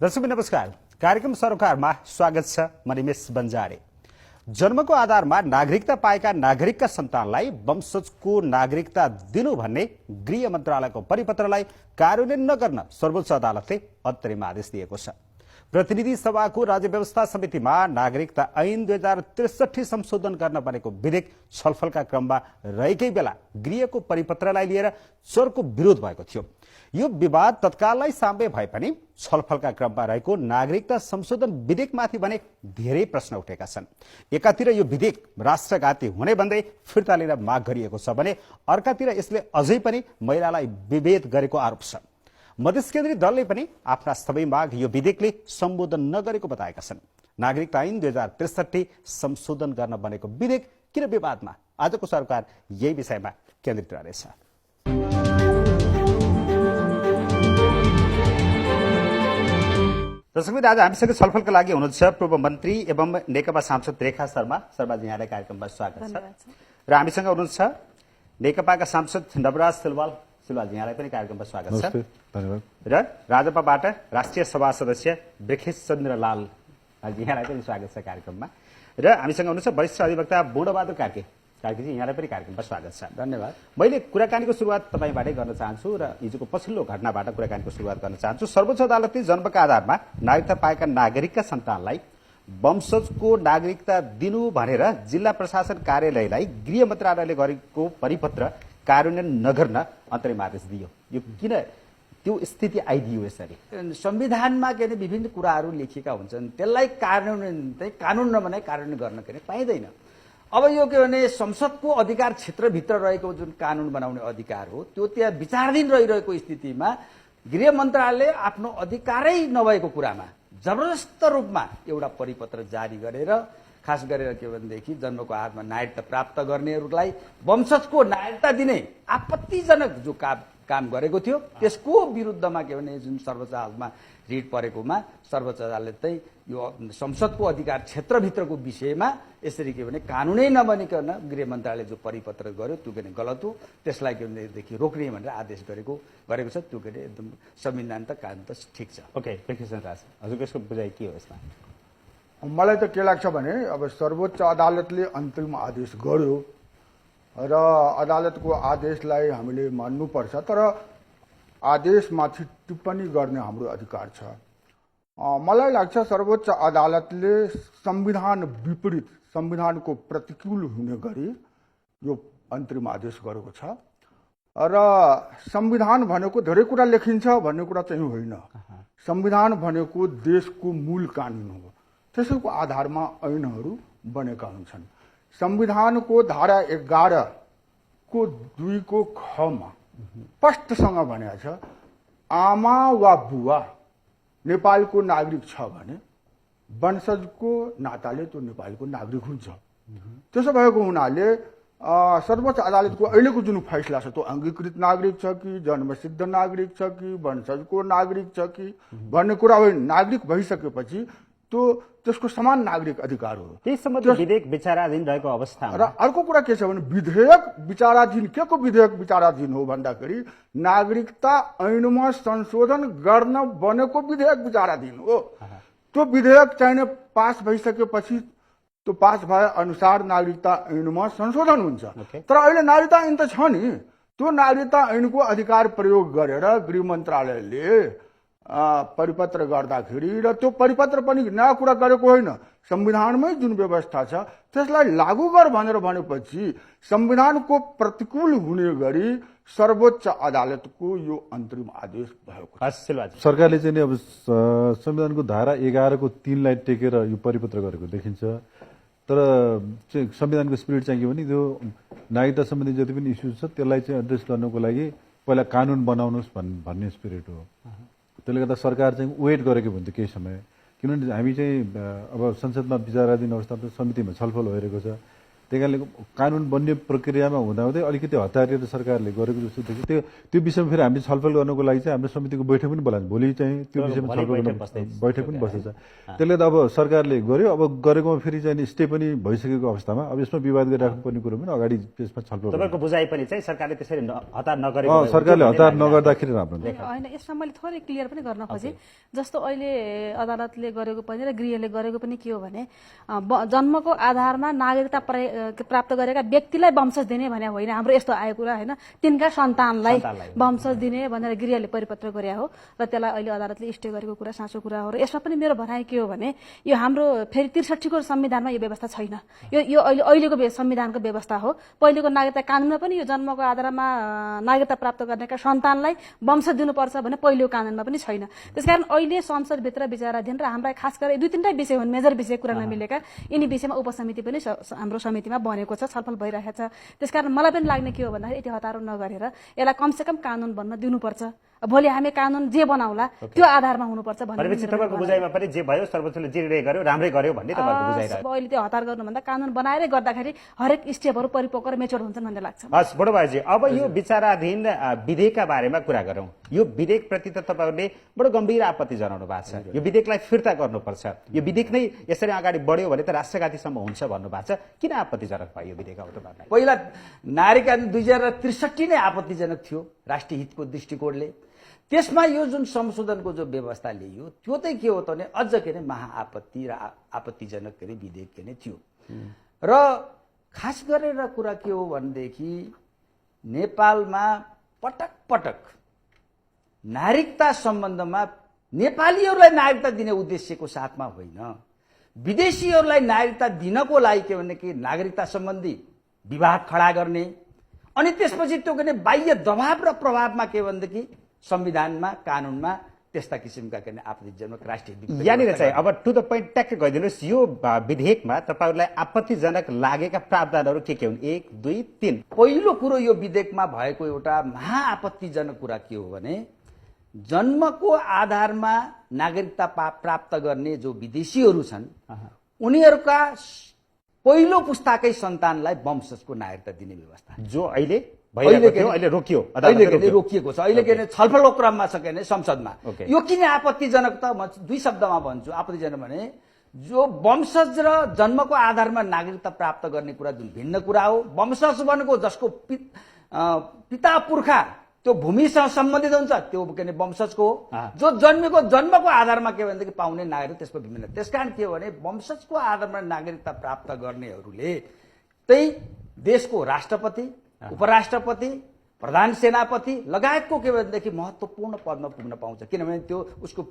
दर्शक नमस्कार। कार्यक्रम सरोकारमा स्वागत छ। म निमेश बन्जारे। जन्मको आधारमा नागरिकता पाएका नागरिकका सन्तानलाई वंशजको नागरिकता दिनु भन्ने गृह मन्त्रालयको परिपत्रलाई कार्यान्वयन नगर्न सर्वोच्च अदालतले अन्तरिम आदेश दिएको छ। प्रतिनिधि सभाको राज्य व्यवस्था समितिमा नागरिकता ऐन 2063 संशोधन गर्न बनेको विधेयक छलफलका क्रममा रहेकै बेला गृहको परिपत्रलाई लिएर चर्को विरोध भएको थियो। यो विवाद तत्काललाई साम्य भए पनि छलफलका क्रममा रहेको नागरिकता संशोधन विधेयकमाथि भने धेरै प्रश्न उठेका छन्। एकातिर यो विधेयक राष्ट्रघाती हुने भन्दै फिर्ता लिन माग गरिएको छ भने अर्कातिर यसले अझै पनि महिलालाई विभेद गरेको आरोप छ। मधेस केन्द्रीय दलले पनि आफ्ना सबै माग यो विधेयकले सम्बोधन नगरेको बताएका छन्। नागरिकता ऐन 2063 संशोधन गर्न बनेको विधेयक किन विवादमा? आजको सरकार यही विषयमा केन्द्रित रहनेछ। दर्शकबिन, आज हामीसँग छलफलका लागि हुनुहुन्छ पूर्व मन्त्री एवं नेकपा सांसद रेखा शर्मा। शर्माजी, यहाँलाई कार्यक्रममा स्वागत छ। र हामीसँग हुनुहुन्छ नेकपाका सांसद नवराज सिलवाल। सिलवालजी, यहाँलाई पनि कार्यक्रममा स्वागत छ। धन्यवाद। र राजपाबाट राष्ट्रिय सभा सदस्य ब्रिखेश चन्द्र लाल, यहाँलाई पनि स्वागत छ कार्यक्रममा। र हामीसँग हुनुहुन्छ वरिष्ठ अधिवक्ता बुढबहादुर कार्के। कार्केजी, यहाँलाई पनि कार्यक्रममा स्वागत छ। धन्यवाद। मैले कुराकानीको सुरुवात तपाईँबाटै गर्न चाहन्छु र हिजोको पछिल्लो घटनाबाट कुराकानीको सुरुवात गर्न चाहन्छु। सर्वोच्च अदालतले जन्मका आधारमा नागरिकता पाएका नागरिकका सन्तानलाई वंशजको नागरिकता दिनु भनेर जिल्ला प्रशासन कार्यालयलाई गृह मन्त्रालयले गरेको परिपत्र कार्यान्वयन नगर्न अन्तरिम आदेश दियो। यो किन त्यो स्थिति आइदियो? यसरी संविधानमा के अरे विभिन्न कुराहरू लेखिएका हुन्छन्, त्यसलाई कार्यान्वयन चाहिँ कानुन नबनाई कार्यान्वयन गर्न के अरे पाइँदैन। अब यो के भने संसदको अधिकार क्षेत्रभित्र रहेको जुन कानुन बनाउने अधिकार हो त्यो त्यहाँ विचाराधीन रहिरहेको स्थितिमा गृह मन्त्रालयले आफ्नो अधिकारै नभएको कुरामा जबरजस्त रूपमा एउटा परिपत्र जारी गरेर खास गरेर के भनेदेखि जन्मको आधारमा नागरिकता प्राप्त गर्नेहरूलाई वंशजको नागरिकता दिने आपत्तिजनक जो काम गरेको थियो त्यसको विरुद्धमा के भने जुन सर्वोच्च अदालतमा रिट परेकोमा सर्वोच्च अदालतले यो संसदको अधिकार क्षेत्रभित्रको विषयमा यसरी के भने कानुनै नबनिकन गृह मन्त्रालयले जो परिपत्र गर्यो त्यो के गलत हो, त्यसलाई के भनेदेखि रोक्ने भनेर आदेश गरेको छ। त्यो के एकदम संविधान त कानुन त ठिक छ। ओके, हजुरको यसको बुझाइ के हो यसमा? मलाई त के लाग्छ भने अब सर्वोच्च अदालतले अन्तिम आदेश गर्यो र अदालतको आदेशलाई हामीले मान्नुपर्छ, तर आदेशमाथि टिप्पणी गर्ने हाम्रो अधिकार छ। मलाई लाग्छ सर्वोच्च अदालतले संविधान विपरीत, संविधानको प्रतिकूल हुने गरी यो अन्तरिम आदेश गरेको छ। र संविधान भनेको धेरै कुरा लेखिन्छ भन्ने कुरा चाहिँ होइन। संविधान भनेको देशको मूल कानुन हो, त्यसैको आधारमा ऐनहरू बनेका हुन्छन्। संविधानको धारा 11 को 2 को ख मा स्पष्टसँग भनेको छ, आमा वा बुवा नेपालको नागरिक छ भने वंशजको नाताले त्यो नेपालको नागरिक हुन्छ। त्यसो भएको हुनाले सर्वोच्च अदालतको अहिलेको जुन फैसला छ त्यो अङ्गीकृत नागरिक छ कि जन्मसिद्ध नागरिक छ कि वंशजको नागरिक छ कि भन्ने कुरा होइन। नागरिक भइसकेपछि त्यो त्यसको समान नागरिक अधिकार हो। त्यही सम्बन्धी विधेयक विचाराधीन रहेको अवस्थामा र अर्को कुरा के छ भने विधेयक विचाराधीन के को विधेयक विचाराधीन हो भन्दाखेरि नागरिकता ऐनमा संशोधन गर्न बनेको विधेयक विचाराधीन हो। त्यो विधेयक चाहिने पास भइसकेपछि त्यो पास भए अनुसार नागरिकता ऐनमा संशोधन हुन्छ। तर अहिले नागरिकता ऐन त छ नि, त्यो नागरिकता ऐनको अधिकार प्रयोग गरेर गृह मन्त्रालयले परिपत्र गर्दाखेरि र त्यो परिपत्र पनि नयाँ कुरा गरेको होइन, संविधानमै जुन व्यवस्था छ त्यसलाई लागू गर भनेर भनेपछि संविधानको प्रतिकूल हुने गरी सर्वोच्च अदालतको यो अन्तरिम आदेश भएको छ। सरकारले चाहिँ अब संविधानको धारा 11 को 3 लाई टेकेर यो परिपत्र गरेको देखिन्छ। तर चाहिँ संविधानको स्पिरिट चाहिँ के भने त्यो नागरिकता सम्बन्धी जति पनि इस्युज छ त्यसलाई चाहिँ एड्रेस गर्नको लागि पहिला कानुन बनाउनुहोस् भन्ने स्पिरिट हो। त्यसले गर्दा सरकार चाहिँ वेट गरेको भन्थ्यो केही समय, किनभने हामी चाहिँ अब संसदमा विचाराधीन अवस्थामा समितिमा छलफल भइरहेको छ। त्यही कारणले कानुन बन्ने प्रक्रियामा हुँदाहुँदै अलिकति हतारिएर सरकारले गरेको जस्तो देखियो। त्यो विषयमा फेरि हामीले छलफल गर्नको लागि चाहिँ हाम्रो समितिको बैठक पनि बोलान्छ। भोलि चाहिँ त्यो विषयमा छलफल गर्न बैठक पनि बस्दैछ। त्यसले त अब सरकारले गर्यो, अब गरेकोमा फेरि चाहिँ स्टे पनि भइसकेको अवस्थामा अब यसमा विवाद गरिराख्नुपर्ने कुरो पनि अगाडि त्यसमा छलफल तपाईँको बुझाइ पनि चाहिँ सरकारले त्यसरी हतार नगरेको सरकारले हतार नगर्दाखेरि राम्रो हुन्छ। होइन, यसमा मैले थोरै क्लियर पनि गर्न खोजेँ। जस्तो अहिले अदालतले गरेको पनि र गृहले गरेको पनि के हो भने जन्मको आधारमा नागरिकता प्राप्त गरेका व्यक्तिलाई वंशज दिने भने होइन, हाम्रो यस्तो आएको कुरा होइन, तिनका सन्तानलाई वंशज दिने भनेर गृहले परिपत्र गरे हो र त्यसलाई अहिले अदालतले स्टे गरेको कुरा साँचो कुरा हो। र यसमा पनि मेरो भनाइ के हो भने यो हाम्रो फेरि 63 को संविधानमा यो व्यवस्था छैन। यो अहिलेको संविधानको व्यवस्था हो। पहिलेको नागरिकता कानुनमा पनि यो जन्मको आधारमा नागरिकता प्राप्त गर्नेका सन्तानलाई वंशज दिनुपर्छ भने पहिलो कानुनमा पनि छैन। त्यसकारण अहिले संसदभित्र विचाराधीन र हाम्रा खास गरेर 2-3 विषय हुन्, मेजर विषय कुरा नमिलेका, यिनी विषयमा उपसमिति पनि हाम्रो समितिमा बनेको छ, छलफल भइरहेको छ। त्यसकारण मलाई पनि लाग्ने के हो भन्दाखेरि यति हतारो नगरेर यसलाई कमसेकम कानुन बन्न दिनुपर्छ। भोलि हामी कानुन जे बनाउला त्यो आधारमा हुनुपर्छ भन्ने तपाईँको बुझाइमा पनि जे भयो सर्वोच्चले जे निर्णय गर्यो राम्रै गर्यो भन्ने तपाईँको बुझाइ रह्यो। अहिले त्यो हतार गर्नुभन्दा कानुन बनाएरै गर्दाखेरि हरेक स्टेपहरू परिपक्व र मेच्योर हुन्छन् भन्ने लाग्छ। हस् बडो भाइजी, अब यो विचाराधीन विधेयकका बारेमा कुरा गरौँ। यो विधेयकप्रति त तपाईँहरूले बडो गम्भीर आपत्ति जनाउनु भएको छ। यो विधेयकलाई फिर्ता गर्नुपर्छ, यो विधेयक नै यसरी अगाडि बढ्यो भने त राष्ट्रघातीसम्म हुन्छ भन्नुभएको छ। किन आपत्तिजनक भयो यो विधेयक? तपाईँहरूलाई पहिला नागरिकता 2063 नै आपत्तिजनक थियो राष्ट्रिय हितको दृष्टिकोणले। त्यसमा यो जुन संशोधनको जो व्यवस्था ल्याइयो त्यो चाहिँ के हो त भने अझ के अरे महाआपत्ति र आपत्तिजनक के अरे विधेयक के नै थियो। र खास गरेर कुरा के हो भनेदेखि नेपालमा पटक पटक नागरिकता सम्बन्धमा नेपालीहरूलाई नागरिकता दिने उद्देश्यको साथमा होइन, विदेशीहरूलाई नागरिकता दिनको लागि के भने कि नागरिकता सम्बन्धी विवाद खडा गर्ने अनि त्यसपछि त्यो के बाह्य दबाव र प्रभावमा के भनेदेखि संविधानमा कानुनमा त्यस्ता किसिमका के आपत्तिजनक राष्ट्रिय यहाँनिर चाहिँ अब टु द पोइन्ट ट्याक्क गइदिनुहोस्। यो विधेयकमा तपाईँहरूलाई आपत्तिजनक लागेका प्रावधानहरू के हुन्? 1, 2, 3। पहिलो कुरो यो विधेयकमा भएको एउटा महाआपत्तिजनक कुरा के हो भने जन्मको आधारमा नागरिकता प्राप्त गर्ने जो विदेशीहरू छन् उनीहरूका पहिलो पुस्ताकै सन्तानलाई वंशजको नागरिकता दिने व्यवस्था जो अहिले रोकियो, रोकिएको छ। अहिले के छलफलको क्रममा छ के संसदमा। यो किन आपत्तिजनक त म 2 शब्दमा भन्छु। आपत्तिजनक भने जो वंशज र जन्मको आधारमा नागरिकता प्राप्त गर्ने कुरा जुन भिन्न कुरा हो। वंशज भनेको जसको पिता पुर्खा त्यो भूमिसँग सम्बन्धित हुन्छ त्यो के वंशजको हो। जो जन्मको आधारमा के भनेदेखि पाउने नागरिक त्यसको भिन्न। त्यसकारण के हो भने वंशजको आधारमा नागरिकता प्राप्त गर्नेहरूले त्यही देशको राष्ट्रपति, उपराष्ट्रपति, प्रधान सेनापति लगायतको के भनेदेखि महत्त्वपूर्ण पदमा पुग्न पाउँछ। किनभने त्यो उसको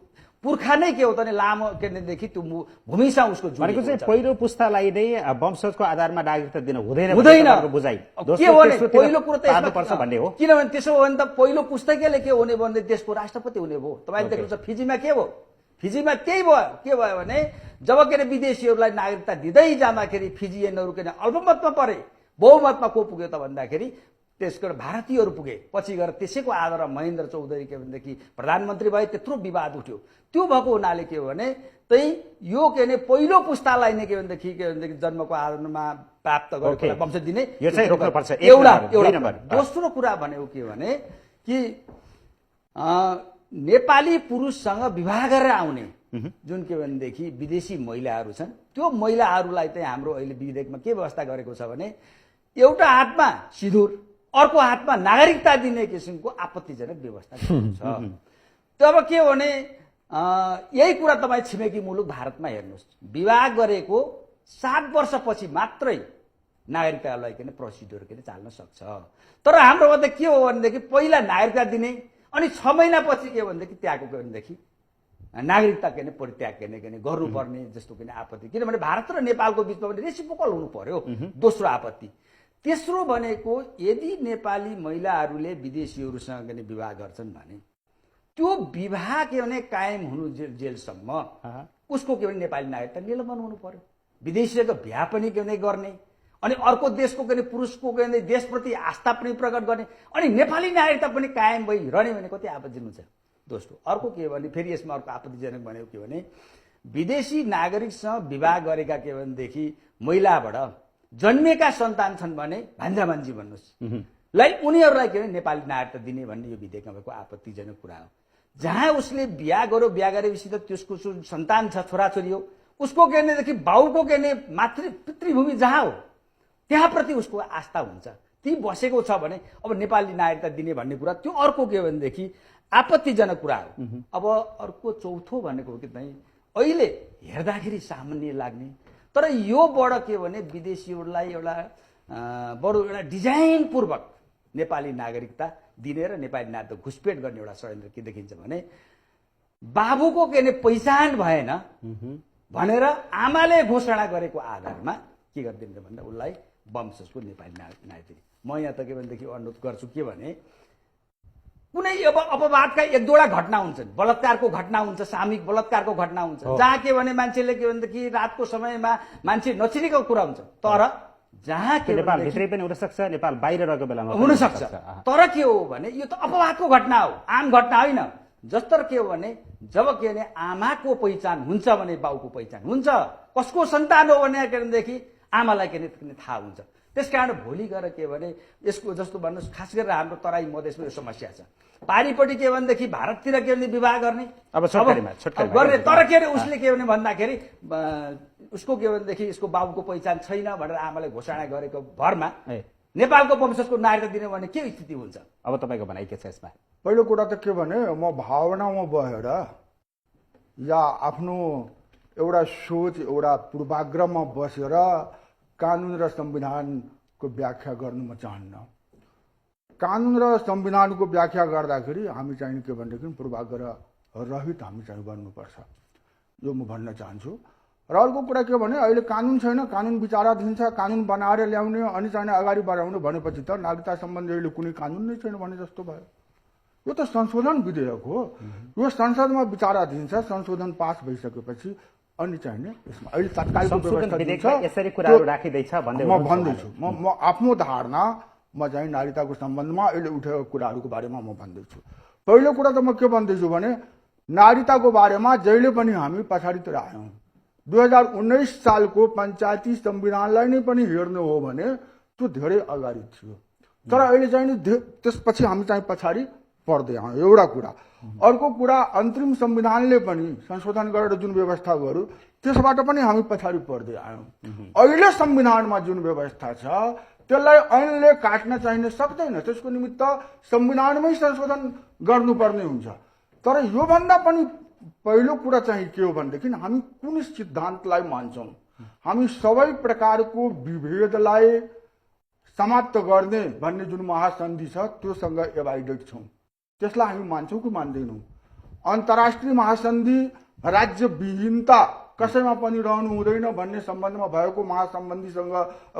पुर्खा नै के हो त लामो के भनेदेखि त्यो भूमिसँग उसको भनेको चाहिँ पहिलो पुस्तालाई नै वंशजको आधारमा नागरिकता दिन हुँदैन बुझाइ के हो भने पहिलो कुरो त पर्छ भन्ने हो। किनभने त्यसो हो भने त पहिलो पुस्तकले के हुने भने देशको राष्ट्रपति हुने भयो। तपाईँले देख्नुहुन्छ फिजीमा के भयो? फिजीमा त्यही भयो। के भयो भने जब के अरे विदेशीहरूलाई नागरिकता दिँदै जाँदाखेरि फिजियनहरू के अल्पमतमा परे, बहुमतमा को पुग्यो त भन्दाखेरि त्यसको भारतीयहरू पुगे। पछि गएर त्यसैको आधारमा महेन्द्र चौधरी के भनेदेखि प्रधानमन्त्री भए, त्यत्रो विवाद उठ्यो। त्यो भएको हुनाले के हो भने त्यही यो के भने पहिलो पुस्तालाई नै के भनेदेखि जन्मको आधारमा प्राप्त गरेको वंश दिने यो चाहिँ रोक्नुपर्छ। एउटा दोस्रो कुरा भनेको के भने कि नेपाली पुरुषसँग विवाह गरेर आउने जुन के भनेदेखि विदेशी महिलाहरू छन् त्यो महिलाहरूलाई चाहिँ हाम्रो अहिले विधेयकमा के व्यवस्था गरेको छ भने एउटा हातमा सिन्दुर अर्को हातमा नागरिकता दिने किसिमको आपत्तिजनक व्यवस्था छ। तब के हो भने यही कुरा तपाईँ छिमेकी मुलुक भारतमा हेर्नुहोस्, विवाह गरेको 7 वर्षपछि मात्रै नागरिकतालाई के प्रोसिड्युर के चाल्न सक्छ। तर हाम्रोमा त के हो भनेदेखि पहिला नागरिकता दिने अनि 6 महिनापछि के भनेदेखि त्यहाँको के भनेदेखि नागरिकता के परित्याग के गर्नुपर्ने जस्तो के आपत्ति। किनभने भारत र नेपालको बिचमा पनि रेसिप्रोकल हुनु पर्यो। दोस्रो आपत्ति। तेस्रो भनेको यदि नेपाली महिलाहरूले विदेशीहरूसँग विवाह गर्छन् भने त्यो विवाह के भने कायम हुनु जेलसम्म उसको के भने नेपाली नागरिकता निलम्बन हुनु पर्यो। विदेशीको बिहा पनि के भने गर्ने अनि अर्को देशको के पुरुषको के भने देशप्रति आस्था पनि प्रकट गर्ने अनि नेपाली नागरिकता पनि कायम भइरहने भने कति आपत्ति हुन्छ। दोस्रो अर्को के भने फेरि यसमा अर्को आपत्तिजनक भनेको के भने विदेशी नागरिकसँग विवाह गरेका के भनेदेखि महिलाबाट जन्मेका सन्तान छन् भने भान्जा भान्जी भन्नुहोस् लाई उनीहरूलाई के भने नेपाली नागरिकता दिने भन्ने यो विधेयकमा भएको आपत्तिजनक कुरा हो। जहाँ उसले बिहा गरेपछि त त्यसको सन्तान छ, छोराछोरी हो, उसको के भनेदेखि बाउको के भने पितृभूमि जहाँ हो त्यहाँप्रति उसको आस्था हुन्छ, ती बसेको छ भने अब नेपाली नागरिकता दिने भन्ने कुरा त्यो अर्को के भनेदेखि आपत्तिजनक कुरा हो। अब अर्को चौथो भनेको के चाहिँ अहिले हेर्दाखेरि सामान्य लाग्ने तर योबाट के भने विदेशीहरूलाई एउटा बरु एउटा डिजाइनपूर्वक नेपाली नागरिकता दिने र नेपाली नागरिकता घुसपेट गर्ने एउटा षड्यन्त्र के देखिन्छ भने बाबुको के भने पहिचान भएन भनेर आमाले घोषणा गरेको आधारमा के गरिदिन्छ भन्दा उसलाई वंशजको नेपाली नागरिक। म यहाँ त के भनेदेखि अनुरोध गर्छु के भने कुनै अब अपवादका एक दुईवटा घटना हुन्छन्, बलात्कारको घटना हुन्छ, सामूहिक बलात्कारको घटना हुन्छ, जहाँ के भने मान्छेले के भनेदेखि रातको समयमा मान्छे नचिनेको कुरा हुन्छ, तर जहाँ के नेपाल भित्रै पनि हुन सक्छ, नेपाल बाहिर रहेको बेलामा हुन सक्छ। तर के हो भने यो त अपवादको घटना हो, आम घटना होइन। जस्तर के हो भने जब के भने आमाको पहिचान हुन्छ भने बाउको पहिचान हुन्छ, कसको सन्तान हो भनेदेखि आमालाई के थाहा हुन्छ। त्यसकारण भोलि गएर के भने यसको जस्तो भन्नुहोस् खास गरेर हाम्रो तराई मधेसमा यो समस्या छ, पारिपट्टि के भनेदेखि भारततिर के भने विवाह गर्ने अब छोटकरीमा गर्ने, तर के अरे उसले के भने भन्दाखेरि उसको के भनेदेखि यसको बाबुको पहिचान छैन भनेर आमाले घोषणा गरेको भरमा नेपालको वंशजको नागरिकता दिने भने के स्थिति हुन्छ? अब तपाईँको भनाइ के छ यसमा? पहिलो कुरा त के भने म भावनामा बहेर या आफ्नो एउटा सोच एउटा पूर्वाग्रहमा बसेर कानुन र संविधानको व्याख्या गर्नु म चाहन्न। कानुन र संविधानको व्याख्या गर्दाखेरि हामी चाहिँ के भनेदेखि पूर्वाग्रह रहित हामी चाहिँ गर्नुपर्छ, यो म भन्न चाहन्छु। र अर्को कुरा के भने अहिले कानुन छैन, कानुन विचाराधीन छ, कानुन बनाएर ल्याउने अनि चाहिँ अगाडि बढाउनु भनेपछि त नागरिकता सम्बन्धी अहिले कुनै कानुन नै छैन भने जस्तो भयो। यो त संशोधन विधेयक हो, यो संसदमा विचाराधीन छ, संशोधन पास भइसकेपछि अनि चाहिने यसमा अहिले तत्कालको व्यवस्था यसरी कुराहरू राखिँदैछ भन्दै म भन्दैछु। म आफ्नो धारणा म चाहिँ नागरिकताको सम्बन्धमा अहिले उठेको कुराहरूको बारेमा म भन्दैछु। पहिलो कुरा त म के भन्दैछु भने नागरिकताको बारेमा जहिले पनि हामी पछाडितिर आयौँ। 2019 सालको पञ्चायती संविधानलाई नै पनि हेर्नु हो भने त्यो धेरै अगाडि थियो, तर अहिले चाहिँ त्यसपछि हामी चाहिँ पछाडि पर्दै आयौँ, एउटा कुरा। अर्को कुरा अन्तरिम संविधानले पनि संशोधन गरेर जुन व्यवस्था गर्यो त्यसबाट पनि हामी पछाडि पर्दै आयौँ। अहिले संविधानमा जुन व्यवस्था छ त्यसलाई ऐनले काट्न चाहिने सक्दैन, त्यसको निमित्त संविधानमै संशोधन गर्नुपर्ने हुन्छ। तर योभन्दा पनि पहिलो कुरा चाहिँ के हो भनेदेखि हामी कुन सिद्धान्तलाई मान्छौँ, हामी सबै प्रकारको विभेदलाई समाप्त गर्ने भन्ने जुन महासन्धि छ त्योसँग एभाइडेड छौँ, त्यसलाई हामी मान्छौँ कि मान्दैनौँ। अन्तर्राष्ट्रिय महासन्धि राज्य विहीनता कसैमा पनि रहनु हुँदैन भन्ने सम्बन्धमा भएको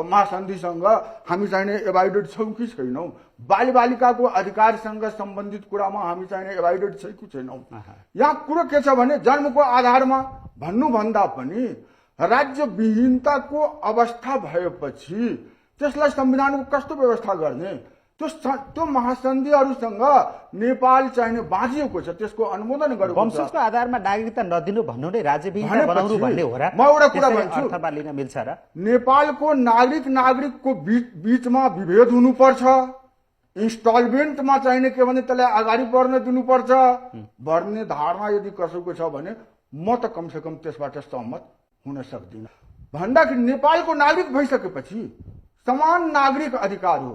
महासन्धिसँग हामी चाहिने एभाइडेड छौँ कि छैनौँ। बालिकाको अधिकारसँग सम्बन्धित कुरामा हामी चाहिने एभाइडेड छ कि छैनौँ। यहाँ कुरो के छ भने जन्मको आधारमा भन्नुभन्दा पनि राज्य विहीनताको अवस्था भएपछि त्यसलाई संविधानको कस्तो व्यवस्था गर्ने, त्यो महासन्धिहरूसँग नेपाल चाहिने बाँचिएको छ, त्यसको अनुमोदन गरेको छ। वंशजको आधारमा नागरिकता नदिनु भन्नु नै राज्यविहीनता बनाउनु भन्ने हो र? म एउटा कुरा भन्छु, अर्थमा लिन मिल्छ र? नेपालको नागरिकको बीचमा विभेद हुनुपर्छ, इन्स्टलमेन्टमा चाहिने के भने त्यसलाई अगाडि बढ्न दिनुपर्छ भन्ने धारणा यदि कसैको छ भने म त कमसेकम त्यसबाट सहमत हुन सक्दिनँ। भन्दाखेरि नेपालको नागरिक भइसकेपछि समान नागरिक अधिकार हो।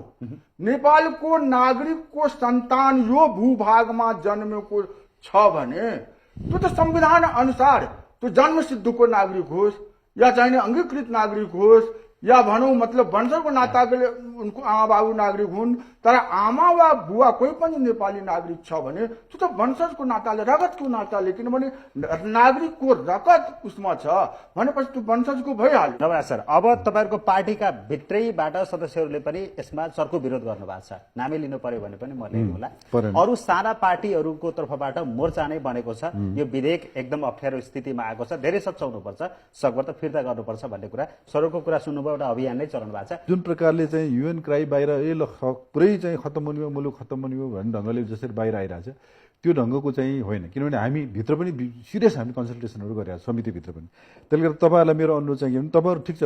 नेपालको नागरिकको सन्तान यो भूभागमा जन्मेको छ भने त्यो त संविधान अनुसार त्यो जन्मसिद्धको नागरिक होस् या चाहिने अङ्गीकृत नागरिक होस् या भनौँ मतलब वंशको नाताले उनको आमा बाबु नागरिक हुन्, तर आमा वा बुवा कोही पनि नेपाली नागरिक छ भने त्यो त वंशजको नाताले रगतको नाताले, किनभने नागरिकको रगत उसमा छ भनेपछि त्यो वंशजको भइहाल्यो। नवराज सर, अब तपाईँहरूको पार्टीका भित्रैबाट सदस्यहरूले पनि यसमा चर्को विरोध गर्नु भएको छ, नामै लिनु पर्यो भने पनि म लिनुहोला। अरू साना पार्टीहरूको तर्फबाट मोर्चा नै बनेको छ, यो विधेयक एकदम अप्ठ्यारो स्थितिमा आएको छ, धेरै सच्याउनुपर्छ, सकभर त फिर्ता गर्नुपर्छ भन्ने कुरा सरको कुरा सुन्नुभयो। एउटा अभियान नै चलाउनु भएको छ जुन प्रकारले चाहिँ युएन क्राई बाहिर पुरै चाहिँ खत्तम हुने मुलुक खत्तम हुने भन्ने ढङ्गले जसरी बाहिर आइरहेछ त्यो ढङ्गको चाहिँ होइन, किनभने हामी भित्र पनि सिरियस हामी कन्सल्टेसनहरू गरेका छौँ समितिभित्र पनि। त्यसले गर्दा तपाईँहरूलाई मेरो अनुरोध चाहिँ के भने तपाईँहरू ठिक छ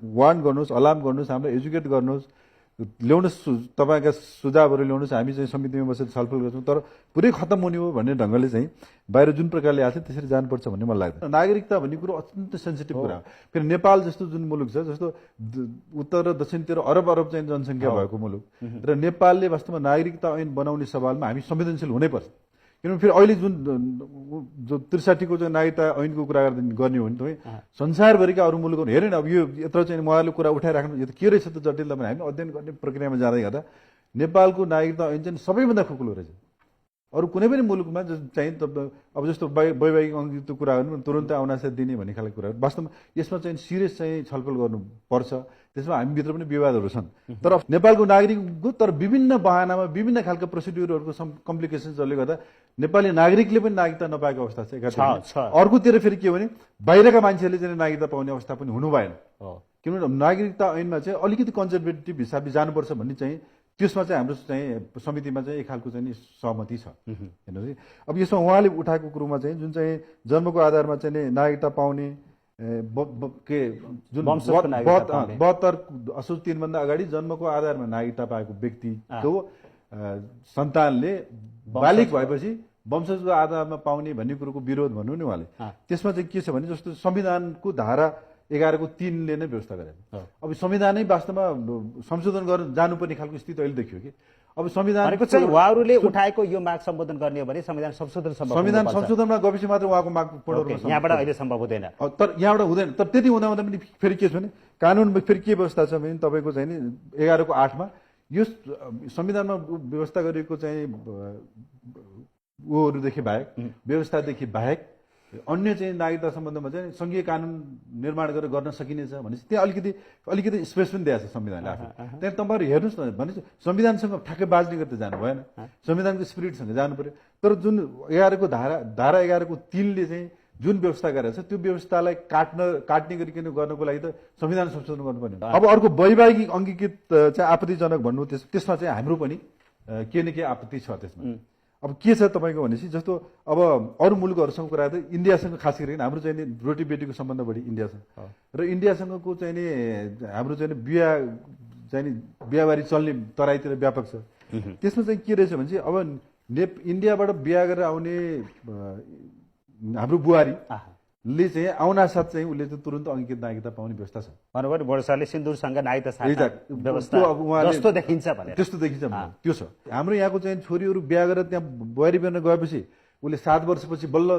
वार्न गर्नुहोस्, अलार्म गर्नुहोस्, हामीलाई एजुकेट गर्नुहोस्, ल्याउनुहोस्, तपाईँका सुझावहरू ल्याउनुहोस्, हामी चाहिँ समितिमा बसेर छलफल गर्छौँ। तर पुरै खत्तम हुने हो भन्ने ढङ्गले चाहिँ बाहिर जुन प्रकारले आएको छ त्यसरी जानुपर्छ भन्ने मलाई लाग्दैन। नागरिकता भन्ने कुरो अत्यन्त सेन्सिटिभ कुरा हो। फेरि नेपाल जस्तो जुन मुलुक छ, जस्तो उत्तर र दक्षिणतिर अरब चाहिँ जनसङ्ख्या भएको मुलुक र नेपालले वास्तवमा नागरिकता ऐन बनाउने सवालमा हामी संवेदनशील हुनैपर्छ। किनभने फेरि अहिले जुन जो 63 को चाहिँ नागरिकता ऐनको कुरा गर्ने हो भने तपाईँ संसारभरिका अरू मुलुकहरू हेरेन। अब यो यत्रो चाहिँ उहाँहरूले कुरा उठाइराख्नु यो त के रहेछ त जटिलता भने हामी अध्ययन गर्ने प्रक्रियामा जाँदै गर्दा नेपालको नागरिकता ऐन चाहिँ सबैभन्दा खुकुलो रहेछ। अरू कुनै पनि मुलुकमा चाहिँ अब जस्तो वैवाहिक अङ्गीको कुरा गर्नु तुरन्तै अवनाशा दिने भन्ने खालको कुरा वास्तवमा यसमा चाहिँ सिरियस चाहिँ छलफल गर्नुपर्छ। त्यसमा हामीभित्र पनि विवादहरू छन्। तर नेपालको नागरिकको तर विभिन्न बहानामा विभिन्न खालको प्रोसिड्युरहरूको कम्प्लिकेसन्सहरूले गर्दा नेपाली नागरिकले पनि नागरिकता नपाएको अवस्था छ एकातिर। अर्कोतिर फेरि के भने बाहिरका मान्छेहरूले चाहिँ नागरिकता पाउने अवस्था पनि हुनु भएन। किनभने नागरिकता ऐनमा चाहिँ अलिकति कन्जर्भेटिभ हिसाबले जानुपर्छ भन्ने चाहिँ त्यसमा चाहिँ हाम्रो चाहिँ समितिमा चाहिँ एक खालको चाहिँ सहमति छ। हेर्नुहोस् अब यसमा उहाँले उठाएको कुरोमा चाहिँ जुन चाहिँ जन्मको आधारमा चाहिँ नागरिकता पाउने के जुन 72 असोज 3 भन्दा अगाडि जन्मको आधारमा नागरिकता पाएको व्यक्तिको सन्तानले बालिक भएपछि वंशजको आधारमा पाउने भन्ने कुरोको विरोध भन्नु नि उहाँले। त्यसमा चाहिँ के छ भने जस्तो संविधानको धारा 11 को 3 ले नै व्यवस्था गरेको। अब संविधानै वास्तवमा संशोधन गर्न जानुपर्ने खालको स्थिति अहिले देखियो कि अब संविधान चाहिँ उहाँहरूले उठाएको यो माग सम्बोधन गर्ने हो भने संविधान संशोधन संविधान संशोधनमा गएपछि मात्र उहाँको माग पूर्ण रूपमा यहाँबाट अहिले सम्भव हुँदैन। तर यहाँबाट हुँदैन। तर त्यति हुँदा हुँदा पनि फेरि के छ भने कानुनमा फेरि के व्यवस्था छ भने तपाईँको चाहिँ नि 11 को 8 मा यो संविधानमा व्यवस्था गरेको चाहिँ ऊहरूदेखि बाहेक व्यवस्थादेखि बाहेक अन्य चाहिँ नागरिकता सम्बन्धमा चाहिँ संघीय कानुन निर्माण गरेर गर्न सकिनेछ भनेपछि त्यहाँ अलिकति स्पेस पनि दिएको छ संविधानले आफू। त्यहाँ तपाईँहरू हेर्नुहोस् न भनेपछि संविधानसँग ठ्याक्कै बाज्ने गरी त जानु भएन, संविधानको स्पिरिटसँग जानु पर्यो। तर जुन 11 को धारा 11 को 3 ले चाहिँ जुन व्यवस्था गरेको छ त्यो व्यवस्थालाई काट्ने गरिकन गर्नको लागि त संविधान संशोधन गर्नुपर्ने हो। अब अर्को वैवाहिक अङ्गीकृत चाहिँ आपत्तिजनक भन्नु त्यसमा चाहिँ हाम्रो पनि के न के आपत्ति छ त्यसमा। अब के छ तपाईँको भनेपछि जस्तो अब अरू मुलुकहरूसँग कुरा गर्दा इन्डियासँग खास गरेर हाम्रो चाहिँ नि रोटी बेटीको सम्बन्ध बढी इन्डियासँग र इन्डियासँगको चाहिँ नि हाम्रो चाहिँ नि बिहाबारी चल्ने तराईतिर व्यापक छ। त्यसमा चाहिँ के रहेछ भने चाहिँ अब इन्डियाबाट बिहा गरेर आउने हाम्रो बुहारीले चाहिँ आउनासाथ चाहिँ उसले चाहिँ तुरन्त अङ्गीकृत नागरिकता पाउने व्यवस्था छ। भन्नुभयो वर्षले सिन्दुरसँग नागरिकता व्यवस्था जस्तो देखिन्छ भने त्यस्तो देखिन्छ त्यो छ। हाम्रो यहाँको चाहिँ छोरीहरू बिहा गरेर त्यहाँ बुहारी बन्न गएपछि उसले 7 वर्षपछि बल्ल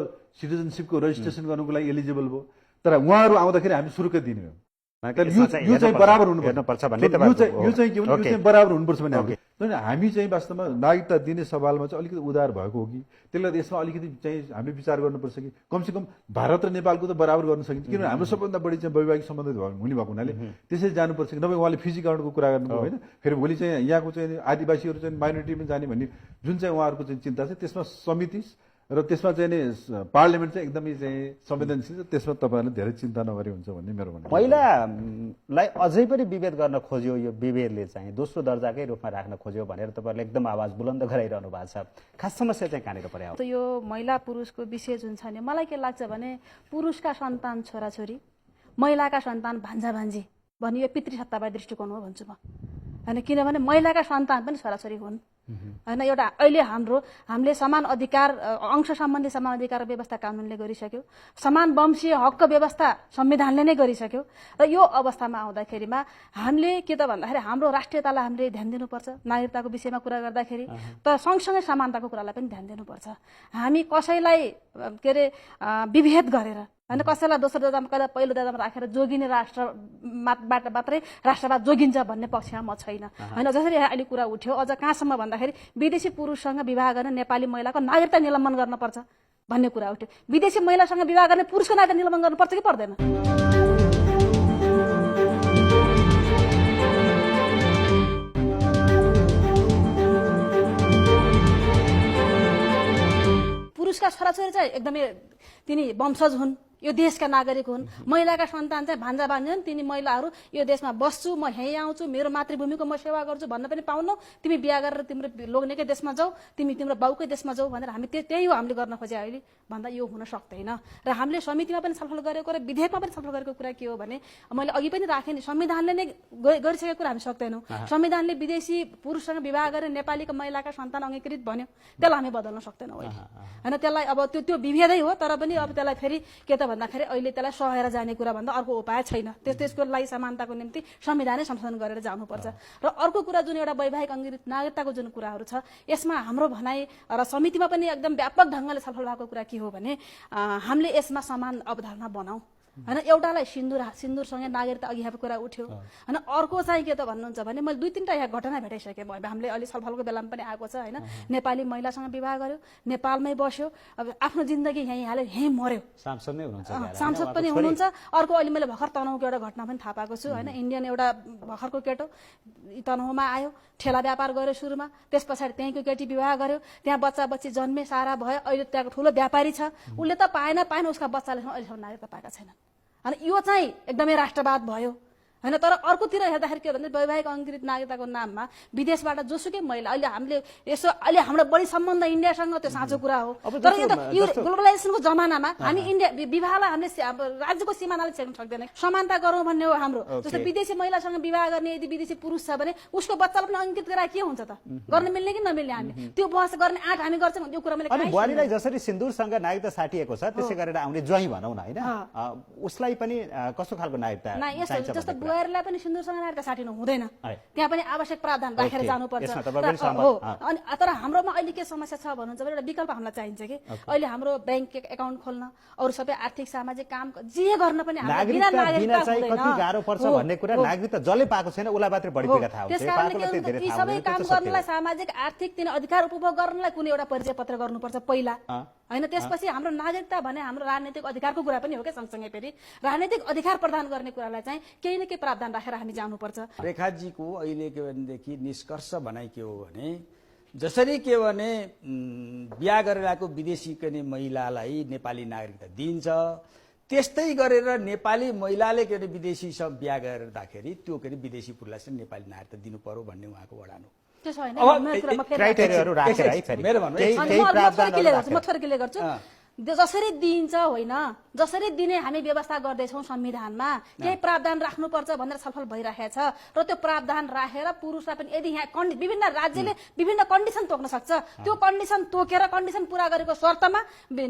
सिटिजनसिपको रजिस्ट्रेसन गर्नुको लागि एलिजिबल भयो। तर उहाँहरू आउँदाखेरि हामी सुरुकै दिने हो। यो चाहिँ बराबर हुनुपर्छ भन्ने यो चाहिँ के भने यो चाहिँ बराबर हुनुपर्छ भन्ने हामी चाहिँ वास्तवमा नागरिकता दिने सवालमा चाहिँ अलिकति उदार भएको हो कि त्यसले गर्दा यसमा अलिकति चाहिँ हामीले विचार गर्नुपर्छ कि कमसेकम भारत र नेपालको त बराबर गर्न सकिन्छ। किनभने हाम्रो सबभन्दा बढी चाहिँ वैवाहिक सम्बन्धित हुने भएको हुनाले त्यसरी जानुपर्छ कि नभए उहाँले फिजिकलको कुरा गर्नुभयो होइन। फेरि भोलि चाहिँ यहाँको चाहिँ आदिवासीहरू चाहिँ माइनोरिटीमा जाने भन्ने जुन चाहिँ उहाँहरूको चाहिँ चिन्ता छ त्यसमा समिति र त्यसमा चाहिँ नि पार्लियामेन्ट चाहिँ एकदमै चाहिँ संवेदनशील छ। त्यसमा तपाईँहरूले धेरै चिन्ता नगरे हुन्छ भन्ने मेरो भनाइ। महिलालाई अझै पनि विभेद गर्न खोज्यो, यो विभेदले चाहिँ दोस्रो दर्जाकै रूपमा राख्न खोज्यो भनेर तपाईँहरूले एकदम आवाज बुलन्द गराइरहनु भएको छ। खास समस्या चाहिँ कहाँनिर पर्यो? त यो महिला पुरुषको विषय जुन छ नि मलाई के लाग्छ भने पुरुषका सन्तान छोराछोरी महिलाका सन्तान भान्जा भान्जी भन्ने यो पितृसत्तावादी दृष्टिकोण हो भन्छु म होइन। किनभने महिलाका सन्तान पनि छोराछोरी हुन् होइन। एउटा अहिले हामीले समान अधिकार अंश सम्बन्धी समान अधिकार व्यवस्था कानुनले गरिसक्यो, समान वंशीय हकको व्यवस्था संविधानले नै गरिसक्यो। र यो अवस्थामा आउँदाखेरिमा हामीले के त भन्दाखेरि हाम्रो राष्ट्रियतालाई हामीले ध्यान दिनुपर्छ नागरिकताको विषयमा कुरा गर्दाखेरि, तर सँगसँगै समानताको कुरालाई पनि ध्यान दिनुपर्छ। हामी कसैलाई के अरे विभेद गरेर होइन कसैलाई दोस्रो दर्जामा कहिले पहिलो दर्जामा राखेर जोगिने राष्ट्रबाट मात्रै राष्ट्रवाद जोगिन्छ भन्ने पक्षमा म छैन होइन। जसरी अहिले कुरा उठ्यो अझ कहाँसम्म भन्दाखेरि विदेशी पुरुषसँग विवाह गर्ने नेपाली महिलाको नागरिकता निलम्बन गर्नुपर्छ भन्ने कुरा उठ्यो। विदेशी महिलासँग विवाह गर्ने पुरुषको नागरिकता निलम्बन गर्नुपर्छ कि पर्दैन? पुरुषका छोराछोरी चाहिँ एकदमै तिनी वंशज हुन् यो देशका नागरिक हुन्। महिलाका सन्तान चाहिँ भान्जा भान्जन तिनी महिलाहरू यो देशमा बस्छु, म यहीँ आउँछु, मेरो मातृभूमिको म सेवा गर्छु भन्न पनि पाउनौ। तिमी बिहा गरेर तिम्रो लोग्नेकै देशमा जाऊ, तिमी तिम्रो बाउकै देशमा जाऊ भनेर हामी त्यही हो हामीले गर्न खोजे अहिले भन्दा यो हुन सक्दैन। र हामीले समितिमा पनि छलफल गरेको र विधेयकमा पनि छलफल गरेको कुरा के हो भने मैले अघि पनि राखेँ नि, संविधानले नै गरिसकेको कुरा हामी सक्दैनौँ। संविधानले विदेशी पुरुषसँग विवाह गरेर नेपालीको महिलाका सन्तान अङ्गीकृत भन्यो, त्यसलाई हामी बदल्न सक्दैनौँ अहिले होइन। त्यसलाई अब त्यो विभेदै हो, तर पनि अब त्यसलाई फेरि के त भन्दाखेरि अहिले त्यसलाई सहेर जाने कुरा भन्दा अर्को उपाय छैन। त्यसको लागि समानताको निम्ति संविधानै संशोधन गरेर जानुपर्छ। र अर्को कुरा जुन एउटा वैवाहिक अङ्गीकृत नागरिकताको जुन कुराहरू छ, यसमा हाम्रो भनाइ र समितिमा पनि एकदम व्यापक ढङ्गले छलफल भएको कुरा के हो भने हामीले यसमा समान अवधारणा बनाऊ होइन। एउटालाई सिन्दुरसँगै नागरिकता अघि कुरा उठ्यो होइन। अर्को चाहिँ के त भन्नुहुन्छ भने मैले 2-3टा यहाँ घटना भेटाइसकेँ। हामीले अहिले छलफलको बेलामा पनि आएको छ होइन। नेपाली महिलासँग विवाह गर्यो, नेपालमै बस्यो, अब आफ्नो जिन्दगी यहीँ हाल्यो, यहीँ मर्यो। सांसद पनि हुनुहुन्छ। अर्को अहिले मैले भर्खर तनहुँको एउटा घटना पनि थाहा पाएको छु होइन। इन्डियन एउटा भर्खरको केटो तनहुँमा आयो, ठेला व्यापार गर्यो सुरुमा, त्यस पछाडि त्यहीँको केटी विवाह गर्यो, त्यहाँ बच्चा बच्ची जन्मे, सारा भयो, अहिले त्यहाँको ठुलो व्यापारी छ। उसले त पाएन, उसका बच्चाले अहिलेसम्म नागरिकता पाएका छैनन्। अनि यो चाहिँ एकदमै राष्ट्रवाद भयो होइन। तर अर्कोतिर हेर्दाखेरि के भन्दा वैवाहिक अङ्गीकृत नागरिकताको नाममा विदेशबाट जोसुकै महिला अहिले हामीले यसो अहिले हाम्रो बढी सम्बन्ध इन्डियासँग त्यो साँचो कुरा हो। तर यो ग्लोबलाइजेसनको जमानामा हामी इन्डिया विवाहलाई हामीले राज्यको सिमानाले छेड्न सक्दैन। समानता गरौँ भन्ने हो हाम्रो। जस्तै विदेशी महिलासँग विवाह गर्ने यदि विदेशी पुरुष छ भने उसको बच्चालाई पनि अङ्कित गराए के हुन्छ त? गर्न मिल्ने कि नमिल्ने? हामी त्यो बहस गर्ने आँट हामी गर्छौँ यो कुरा मैले। अनि बुहारीलाई जसरी सिन्दुरसँग नागरिकता साटिएको छ त्यसै गरेर आउने ज्वाइँ भनौँ न होइन, उसलाई पनि कस्तो खालको नागरिकता चाहिन्छ? जस्तो बुहारीलाई पनि सिन्दुरसँग नागरिकता साटिनु हुँदैन, त्यहाँ पनि आवश्यक प्रावधान राखेर जानुपर्छ हो। अनि तर हाम्रोमा अहिले के समस्या छ भन्नुहुन्छ भने एउटा विकल्प हामीलाई चाहिन्छ कि अहिले हाम्रो ब्याङ्क एकाउन्ट खोल्न अरू सबै आर्थिक सामाजिक काम जे गर्न पनि नागरिकता कति गाह्रो पर्छ भन्ने कुरा नागरिकता जसले पाएको छैन उसलाई मात्रै बढी पीडा थाहा हुन्छ। यी सबै काम गर्नलाई सामाजिक आर्थिक तिनी अधिकार उपभोग गर्नलाई कुनै एउटा परिचय पत्र गर्नुपर्छ पहिला होइन। त्यसपछि हाम्रो नागरिकता भने हाम्रो राजनैतिक अधिकारको कुरा पनि हो क्या। सँगसँगै फेरि राजनैतिक अधिकार प्रदान गर्ने कुरालाई चाहिँ केही न केही प्रावधान राखेर हामी जानुपर्छ। रेखाजीको अहिले के भनेदेखि निष्कर्ष भनाइ के हो भने जसरी के भने बिहा गरेर आएको विदेशी के महिलालाई नेपाली नागरिकता दिन्छ, त्यस्तै गरेर नेपाली महिलाले के अरे विदेशीसँग बिहा गर्दाखेरि त्यो के अरे विदेशी पुरुषलाई चाहिँ नेपाली नागरिकता दिनु पर्यो भन्ने उहाँको वडान हो। क्राइटेरियाहरू राखेर है फेरि म थोरै क्लियर गर्छु। जसरी दिइन्छ होइन, जसरी दिने हामी व्यवस्था गर्दैछौँ संविधानमा केही प्रावधान राख्नुपर्छ भनेर छलफल भइरहेको छ। र त्यो प्रावधान राखेर पुरुषलाई पनि यदि यहाँ विभिन्न राज्यले विभिन्न कन्डिसन तोक्न सक्छ, त्यो कन्डिसन तोकेर कन्डिसन पुरा गरेको शर्तमा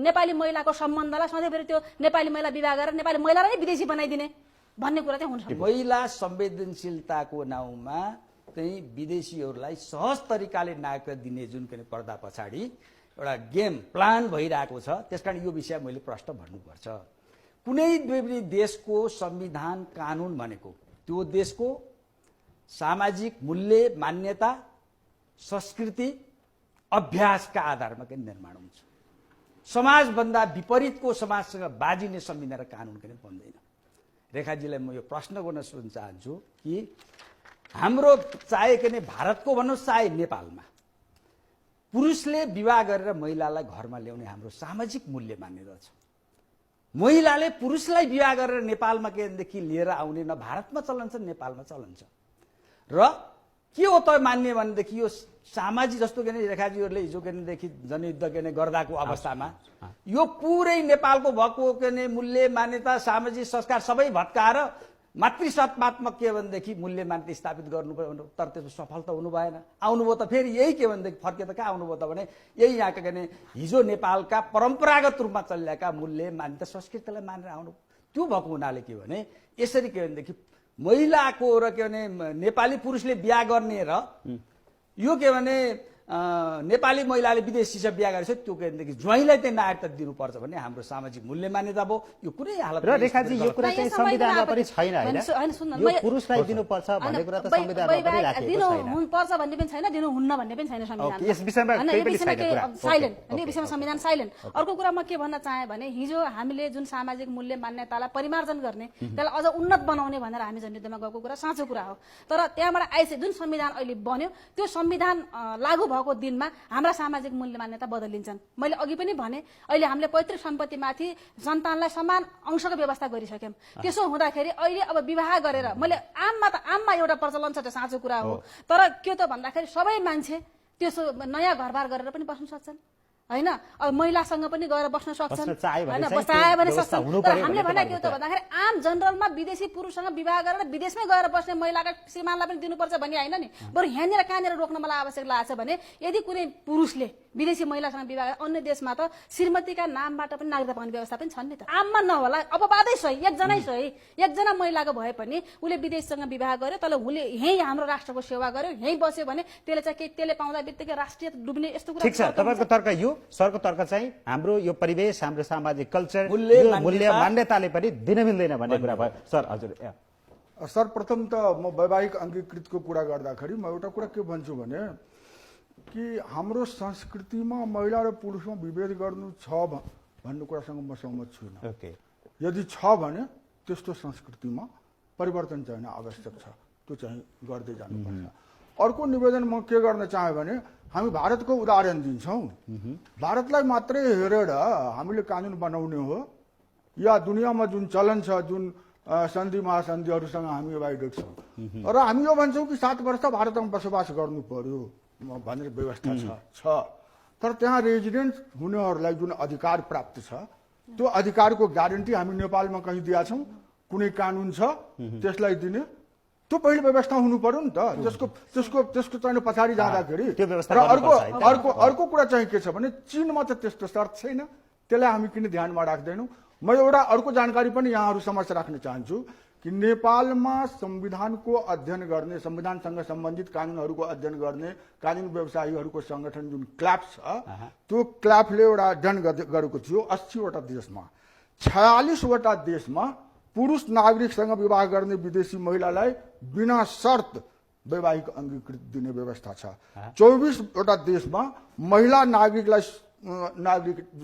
नेपाली महिलाको सम्बन्धलाई सधैँभरि त्यो नेपाली महिला विवाह गरेर नेपाली महिलालाई नै विदेशी बनाइदिने भन्ने कुरा चाहिँ हुन्छ। महिला संवेदनशीलताको नाउँमा चाहिँ विदेशीहरूलाई सहज तरिकाले नागरिकता दिने जुन के पर्दा पछाडि एउटा गेम प्लान भइरहेको छ। त्यसकारण यो विषय मैले प्रश्न भन्नुपर्छ। कुनै पनि देशको संविधान कानुन भनेको त्यो देशको सामाजिक मूल्य मान्यता संस्कृति अभ्यासका आधारमा के निर्माण हुन्छ। समाजभन्दा विपरीतको समाजसँग बाजिने संविधान र कानुन के बन्दैन। रेखाजीलाई म यो प्रश्न गर्न चाहन्छु कि हाम्रो चाहे के भारतको भन्नुहोस् चाहे नेपालमा पुरुषले विवाह गरेर महिलालाई घरमा ल्याउने हाम्रो सामाजिक मूल्य मान्यता छ। महिलाले पुरुषलाई विवाह गरेर नेपालमा केदेखि लिएर आउने न भारतमा चलन छ नेपालमा चलन छ। र के हो त मान्ने भनेदेखि यो सामाजिक जस्तो के रेखाजीहरूले हिजो केदेखि जनयुद्ध के गर्दाको अवस्थामा यो पुरै नेपालको भएको के मूल्य मान्यता सामाजिक संस्कार सबै भत्काएर मातृसत्तात्मक के भनेदेखि मूल्य मान्यता स्थापित गर्नु पर्यो। तर त्यसमा सफल त हुनु भएन। आउनुभयो त फेरि यही के भनेदेखि फर्के त कहाँ आउनुभयो त भने यही यहाँका के हिजो नेपालका परम्परागत रूपमा चलिरहेका मूल्य मान्यता संस्कृतिलाई मानेर आउनु। त्यो भएको हुनाले के भने यसरी के भनेदेखि महिलाको र के भने नेपाली पुरुषले बिहा गर्ने र यो के भने नेपाली महिलाले विदेशीसँग बिहा गरेछ त्यो केदेखि ज्वाइँलाई चाहिँ नागरिकता दिनुपर्छ भन्ने हाम्रो सामाजिक मूल्य मान्यता भयो। यो कुनै हालत र रेखाजी यो कुरा चाहिँ संविधानमा पनि छैन हैन, यो पुरुषलाई दिनुपर्छ भन्ने कुरा त संविधानमा पनि राखेको छैन। हुनुपर्छ भन्ने पनि छैन, दिनु हुन्न भन्ने पनि छैन संविधानमा। यस विषयमा केही पनि छैन कुरा। साइलेन्ट अनि यो विषयमा संविधान साइलेन्ट। अर्को कुरा म के भन्न चाहे भने हिजो हामीले जुन सामाजिक मूल्य मान्यतालाई परिमार्जन गर्ने त्यसलाई अझ उन्नत बनाउने भनेर हामी जनयुद्धमा गएको कुरा साँचो कुरा हो। तर त्यहाँबाट आइसके जुन संविधान अहिले बन्यो त्यो संविधान लागू भएको दिनमा हाम्रा सामाजिक मूल्य मान्यता बदलिन्छन्। मैले अघि पनि भने अहिले हामीले पैतृक सम्पत्तिमाथि सन्तानलाई समान अंशको व्यवस्था गरिसक्यौँ। त्यसो हुँदाखेरि अहिले अब विवाह गरेर मैले आममा एउटा प्रचलन छ, त्यो साँचो कुरा हो। तर के त भन्दाखेरि सबै मान्छे त्यसो नयाँ घरबार गरेर पनि बस्न सक्छन् होइन, अब महिलासँग पनि गएर बस्न सक्छन् होइन, बसायो भने सक्छन्। तर हामीले भने के हो त भन्दाखेरि आम जनरलमा विदेशी पुरुषसँग विवाह गरेर विदेशमै गएर बस्ने महिलाका श्रीमानलाई पनि दिनुपर्छ भन्ने होइन नि। बरु यहाँनिर कहाँनिर रोक्न मलाई आवश्यक लाग्छ भने यदि कुनै पुरुषले विदेशी महिलासँग विवाह गरेर अन्य देशमा त श्रीमतीका नामबाट पनि नागरिकता पाउने व्यवस्था पनि छन् नि त। आममा नहोला, अपवादै सही, एकजनै सही, एकजना महिलाको भए पनि उसले विदेशसँग विवाह गर्यो तर उसले यहीँ हाम्रो राष्ट्रको सेवा गर्यो, यहीँ बस्यो भने त्यसले चाहिँ केही त्यसले पाउँदा बित्तिकै राष्ट्रिय डुब्ने यस्तो कुरा। ठिक छ, तपाईँको तर्क यो, सरको तर्क चाहिँ हाम्रो यो परिवेश, हाम्रो सामाजिक कल्चर, मूल्य मान्यताले पनि दिन मिल्दैन भन्ने कुरा भयो। सर हजुर। सर्वप्रथम त म वैवाहिक अङ्गीकृतको कुरा गर्दाखेरि म एउटा कुरा के भन्छु भने कि हाम्रो संस्कृतिमा महिला र पुरुषमा विभेद गर्नु छ भन्ने कुरासँग म सहमत छुइनँ। ओके, यदि छ भने त्यस्तो संस्कृतिमा परिवर्तन चाहिँ आवश्यक छ, त्यो चाहिँ गर्दै जानुपर्छ। अर्को निवेदन म के गर्न चाहेँ भने हामी भारतको उदाहरण दिन्छौँ, भारतलाई मात्रै हेरेर हामीले कानुन बनाउने हो या दुनियाँमा जुन चलन छ, जुन सन्धि महासन्धिहरूसँग हामी एवाइडेड छौँ र हामी यो भन्छौँ कि 7 वर्ष भारतमा बसोबास गर्नु पर्यो भनेर व्यवस्था छ। तर त्यहाँ रेजिडेन्ट हुनेहरूलाई जुन अधिकार प्राप्त छ त्यो अधिकारको ग्यारेन्टी हामी नेपालमा कहीँ दिएका छौँ? कुनै कानुन छ त्यसलाई दिने? त्यो पहिले व्यवस्था हुनु पर्यो नि त। त्यसको चाहिँ पछाडि जाँदाखेरि अर्को कुरा चाहिँ के छ भने चीनमा त त्यस्तो शर्त छैन, त्यसलाई हामी किन ध्यानमा राख्दैनौँ? म एउटा अर्को जानकारी पनि यहाँहरू समक्ष राख्न चाहन्छु कि नेपालमा संविधानको अध्ययन गर्ने, संविधानसँग सम्बन्धित कानुनहरूको अध्ययन गर्ने कानुन व्यवसायीहरूको संगठन जुन क्ल्याप छ, त्यो क्ल्यापले एउटा अध्ययन गरेको थियो 80 वटा देशमा। 46 वटा देशमा पुरुष नागरिकसँग विवाह गर्ने विदेशी महिलालाई बिना शर्त वैवाहिक अङ्गीकृत दिने व्यवस्था छ। 24 वटा देशमा महिला नागरिक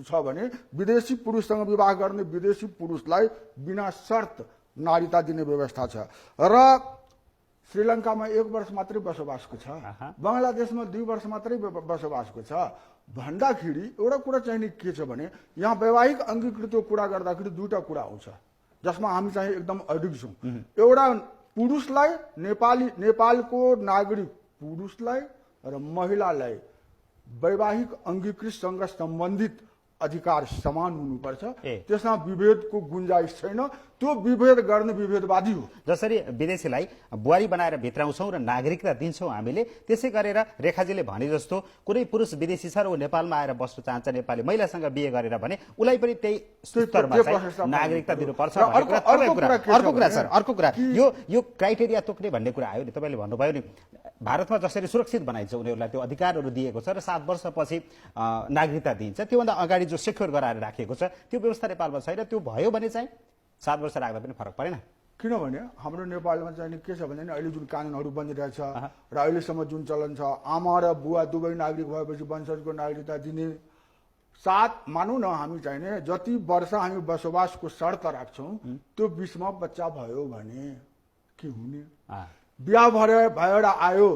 छ भने विदेशी पुरुषसँग विवाह गर्ने विदेशी पुरुषलाई बिना शर्त नागरिकता दिने व्यवस्था छ। र श्रीलङ्कामा 1 वर्ष मात्रै बसोबासको छ, बङ्गलादेशमा 2 वर्ष मात्रै बसोबासको छ भन्दाखेरि एउटा कुरा चाहिँ नि के छ भने यहाँ वैवाहिक अङ्गीकृतको कुरा गर्दाखेरि दुईटा कुरा आउँछ जसमा हामी चाहिँ एकदम अडिग छौँ। एउटा पुरुषलाई नेपालको नागरिक पुरुषलाई र महिलालाई वैवाहिक अङ्गीकृतसँग सम्बन्धित अधिकार समान हुनुपर्छ, त्यसमा विभेदको गुन्जाइस छैन। त्यो विभेद गर्ने विभेदवादी हो। जसरी विदेशीलाई बुहारी बनाएर भित्राउँछौँ र नागरिकता दिन्छौँ हामीले, त्यसै गरेर रेखाजीले भने जस्तो कुनै पुरुष विदेशी छ र ऊ नेपालमा आएर बस्न चाहन्छ नेपाली महिलासँग बिहे गरेर भने उसलाई पनि त्यही स्तरमा चाहिँ नागरिकता दिनुपर्छ। अर्को कुरा यो क्राइटेरिया तोक्ने भन्ने कुरा आयो नि, तपाईँले भन्नुभयो नि भारतमा जसरी सुरक्षित बनाइन्छ उनीहरूलाई त्यो अधिकारहरू दिएको छ र 7 वर्षपछि नागरिकता दिइन्छ, त्योभन्दा अगाडि जो सेक्योर गराएर राखिएको छ त्यो व्यवस्था नेपालमा छैन। त्यो भयो भने चाहिँ 7 वर्ष राख्दा पनि फरक परेन। किनभने हाम्रो नेपालमा चाहिँ के छ भने अहिले जुन कानुनहरू बनिरहेछ र अहिलेसम्म जुन चलन छ आमा र बुवा दुवै नागरिक भएपछि वंशजको नागरिकता दिने, मानौँ न हामी चाहिने जति वर्ष हामी बसोबासको शर्त राख्छौँ त्यो 20मा बच्चा भयो भने के हुने? बिहा भएर आयो,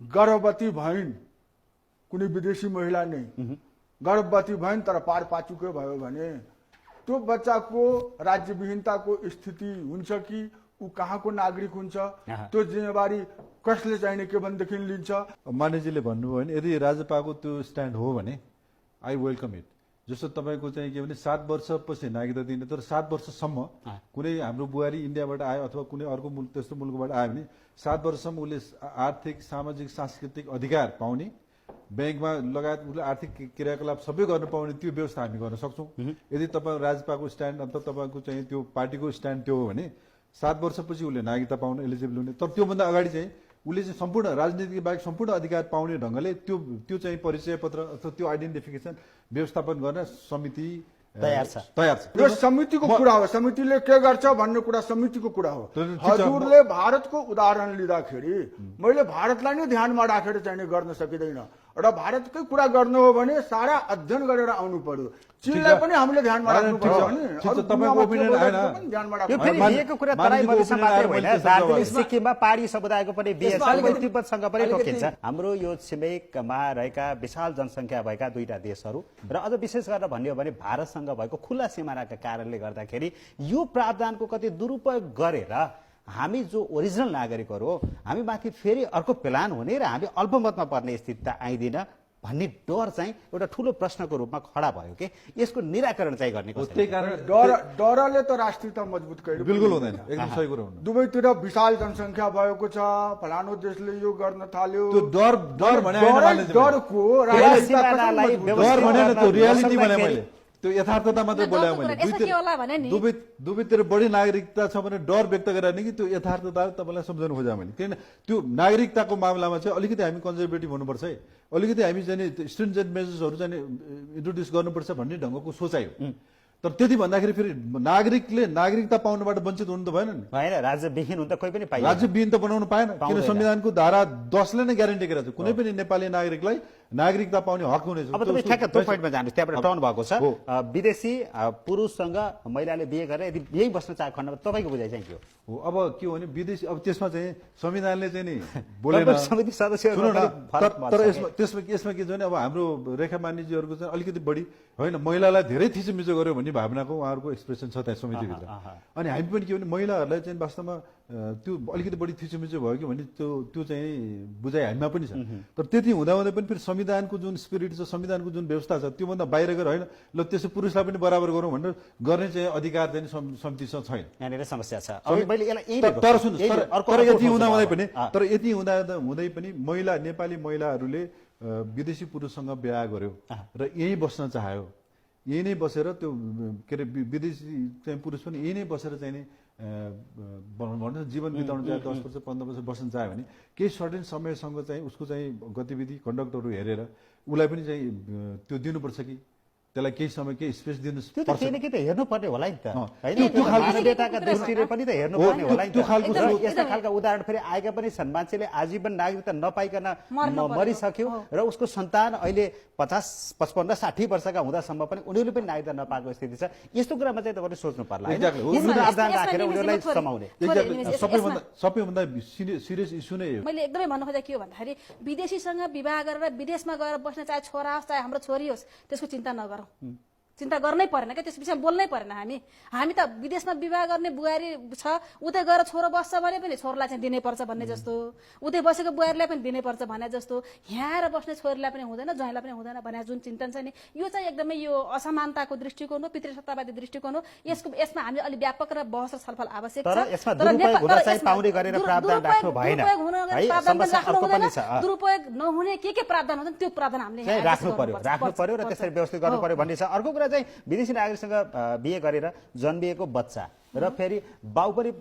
गर्भवती भइन्, कुनै विदेशी महिला नै गर्भवती भइन् तर पारपाचुकै भयो भने त्यो बच्चाको राज्यविहीनताको स्थिति हुन्छ कि ऊ कहाँको नागरिक हुन्छ? त्यो जिम्मेवारी कसले चाहिने के भनेदेखि लिन्छ? मानेजीले भन्नुभयो भने यदि राजपाको त्यो स्ट्यान्ड हो भने आई वेलकम इट। जस्तो तपाईँको चाहिँ के भने 7 वर्षपछि नागरिकता दिने, तर 7 वर्षसम्म कुनै हाम्रो बुहारी इन्डियाबाट आयो अथवा कुनै अर्को मुल्क त्यस्तो मुल्कबाट आयो भने 7 वर्षसम्म उसले आर्थिक सामाजिक सांस्कृतिक अधिकार पाउने, ब्याङ्कमा लगायत उसले आर्थिक क्रियाकलाप सबै गर्न पाउने त्यो व्यवस्था हामी गर्न सक्छौँ। यदि तपाईँ राजपाको स्ट्यान्ड अथवा तपाईँको चाहिँ त्यो पार्टीको स्ट्यान्ड त्यो हो भने 7 वर्षपछि उसले नागरिकता पाउन एलिजिबल हुने। तर त्योभन्दा अगाडि चाहिँ उसले चाहिँ सम्पूर्ण राजनीतिक बाहेक सम्पूर्ण अधिकार पाउने ढङ्गले त्यो चाहिँ परिचय पत्र अथवा त्यो आइडेन्टिफिकेसन व्यवस्थापन गर्न समिति तयार छ। यो समितिको कुरा हो, समितिले के गर्छ भन्ने कुरा समितिको कुरा हो। हजुरले भारतको उदाहरण लिँदाखेरि मैले भारतलाई नै ध्यानमा राखेर चाहिँ गर्न सकिँदैन। र भारतकै कुरा गर्नु हो भने सारा अध्ययन गरेर आउनु पर्यो। चीनलाई पनि हामीले ध्यानमा राख्नु पर्छ भने ठिक छ, तपाईँको ओपिनियन आएन। ध्यानमा यो राख्नु फेरि मान- बिहेको कुरा मानिसको तराई मधेसमा opinion मात्रै आएर होइन, मैले त्यसो दार्जिलिङ जवाब सिक्किममा पहाडी समुदायको पनि बिहे छ, अलिकति- तिब्बतसँग पनि अलिकति- ठोकिन्छ। हाम्रो यो छिमेकमा रहेका विशाल जनसङ्ख्या भएका दुईटा देशहरू र अझ विशेष गरेर भन्ने हो भने भारतसँग भएको खुल्ला सिमानाका कारणले गर्दाखेरि यो प्रावधानको कति दुरुपयोग गरेर हामी जो ओरिजिनल नागरिकहरू हो हामी माथि फेरि अर्को प्लान हुने र हामी अल्पमतमा पर्ने स्थिति आइदिन भन्ने डर चाहिँ एउटा ठुलो प्रश्नको रूपमा खडा भयो कि यसको निराकरण चाहिँ गर्ने कसरी? त्यही कारण डरले त राष्ट्रियता मजबुत कहिले बिल्कुल हुँदैन, एकदम सही कुरो हुँदैन। दुवैतिर विशाल जनसङ्ख्या भएको छ, फलानु देशले यो गर्न थाल्यो। त्यो डर भने होइन मैले चाहिँ। डरको सिमानालाई डर भने न, त्यो रियालिटी भने गर्दाखेरि- मैले त्यो यथार्थता मात्रै बोले डरको मैले। कुरा, यसमा के होला भने नि? दुवैतिर बढी नागरिकता छ भने डर व्यक्त गरेर नि कि त्यो यथार्थता तपाईँलाई सम्झाउनु खोजेँ मैले। किन त्यो नागरिकताको मामलामा चाहिँ अलिकति हामी कन्जर्भेटिभ हुनुपर्छ है, अलिकति हामी चाहिँ स्ट्रिन्जेन्ट मेजर्सहरू चाहिँ इन्ट्रोड्युस गर्नुपर्छ भन्ने ढङ्गको सोचाइ हो। तर त्यति भन्दाखेरि फेरि नागरिकले नागरिकता पाउनबाट वञ्चित हुनु त भएन नि। होइन, राज्यविहीन हुन त कोही पनि पाइँदैन। राज्यविहीन त बनाउनु पाएन, किन पाउँदैन। संविधानको धारा 10ले नै ग्यारेन्टी गरेको छ कुनै पनि नेपाली नागरिकलाई नागरिकता पाउने हक हुनेछ। अब तपाईँ ठ्याक्क त्यो पोइन्टमा जानुहोस्, त्यहाँबाट टर्न भएको छ। हो। विदेशी पुरुषसँग महिलाले बिहे गरेर यदि यही बस्न चाहेको खण्डमा तपाईँको बुझाइ चाहिँ के हो? हो, अब के हो भने विदेशी अब त्यसमा चाहिँ संविधानले चाहिँ नि बोलेन। तपाईँ समिति सदस्यहरू सुन्नु न, पनि फरक तर पर्छ यसमा त्यसमा के छ भने अब हाम्रो रेखा मानिजीहरूको चाहिँ अलिकति बढी होइन महिलालाई धेरै थिचोमिचो गर्यो भन्ने भावनाको उहाँहरूको एक्सप्रेसन छ त्यहाँ समितिभित्र। अनि हामी पनि के भने महिलाहरूलाई चाहिँ वास्तवमा त्यो अलिकति बढी थिचोमिचो भयो कि भन्ने त्यो चाहिँ बुझाइ हामीमा पनि छ। तर त्यति हुँदाहुँदै पनि फेरि संविधानको जुन स्पिरिट छ, संविधानको जुन व्यवस्था छ त्योभन्दा बाहिर गएर होइन ल त्यसो पुरुषलाई पनि बराबर गरौँ भनेर गर्ने चाहिँ अधिकार चाहिँ समितिसँग छैन। यहाँनिर समस्या छ। अब मैले यसलाई यही तर सुन्नु, तर यति हुँदाहुँदै पनि अँ। तर यति हुँदै पनि नेपाली महिलाहरूले विदेशी पुरुषसँग बिहा गर्यो र यहीँ बस्न चाह्यो, यही नै बसेर त्यो के अरे विदेशी चाहिँ पुरुष पनि यही नै बसेर चाहिँ नि भनौँ जीवन बिताउन चाहे 10 वर्ष 15 वर्ष बस्न चाह्यो भने केही सर्टेन समयसँग चाहिँ उसको चाहिँ गतिविधि कन्डक्टहरू हेरेर उसलाई पनि चाहिँ त्यो दिनुपर्छ कि त्यसलाई केही समय केही स्पेस दिनु त्यो त केही न केही त हेर्नुपर्ने होला नि त होइन? त्यो खालको मानवीयताका दृष्टिले पनि त हेर्नुपर्ने हो, होला नि त। त्यो खालको र सोच- यस्ता खालका उदाहरण फेरि आएका पनि छन्। मान्छेले आजीवन नागरिकता नपाइकन मर्नु पर्यो। मरिसक्यो र उसको सन्तान अहिले 50, 55, 60 वर्षका हुँदासम्म पनि उनीहरूले पनि नागरिकता नपाएको स्थिति छ। यस्तो कुरामा चाहिँ तपाईँले सोच्नु पर्ला होइन? Exactly. हो, यसमा यसमा- प्रावधान यसमा राखेर निमेष उनीहरूलाई थोरै- समाउने। थोरै Exactly. निमेष, सबैभन्दा सिरियस इस्यु नै हो। मैले एकदमै भन्नु खोजेको के हो भन्दाखेरि विदेशीसँग विवाह गरेर विदेशमा गएर बस्ने चाहे छोरा होस् चाहे हाम्रो छोरी होस् त्यसको चिन्ता नगरौँ। चिन्ता गर्नै परेन क्या, त्यस विषयमा बोल्नै परेन। हामी त विदेशमा विवाह गर्ने बुहारी छ, उतै गएर छोरो बस्छ भने पनि छोरोलाई चाहिँ दिनैपर्छ भन्ने जस्तो, उतै बसेको बुहारीलाई पनि दिनैपर्छ भने जस्तो, यहाँ आएर बस्ने छोरीलाई पनि हुँदैन ज्वाइँलाई पनि हुँदैन भने जुन चिन्तन छ नि यो चाहिँ एकदमै यो असमानताको दृष्टिकोण हो, पितृसत्तावादी दृष्टिकोण हो। यसमा हामीले अलि व्यापक र बहस र छलफल आवश्यक छ। तर यसमा दुरुपयोग हुन चाहिँ पाउने गरेर प्रावधान राख्नु भएन। दुरुपयोग हुन है, प्रावधान पनि समस्या राख्नु अर्को हुँदैन। पनि छ। दुरुपयोग नहुने के प्रावधान हुन्छ त्यो प्रावधान हामीले चाहिँ यहाँ राख्नु पर्यो र त्यसरी व्यवस्थित गर्नु पर्यो भन्ने छ। अर्को कुरा चाहिँ विदेशी नागरिकसँग बिहे गरेर जन्मिएको बच्चा र फेरि बाउ पनि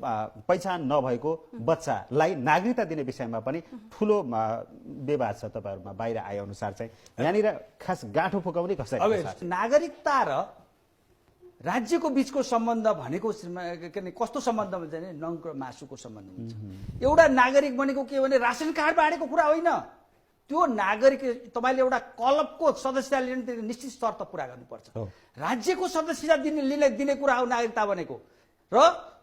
पहिचान नभएको बच्चालाई नागरिकता दिने विषयमा पनि ठुलो विवाद छ तपाईँहरूमा बाहिर आए अनुसार चाहिँ। यहाँनिर खास गाँठो फुकाउने कसरी अब छ? नागरिकता र राज्यको बीचको सम्बन्ध भनेको कस्तो सम्बन्ध हुन्छ भने नङ र मासुको सम्बन्ध हुन्छ। एउटा नागरिक भनेको के भने रासन कार्ड बाँडेको कुरा होइन। त्यो नागरिक तपाईँले एउटा क्लबको सदस्यता लिने निश्चित शर्त पुरा गर्नुपर्छ। राज्यको सदस्यता दिने कुरा हो नागरिकता भनेको। र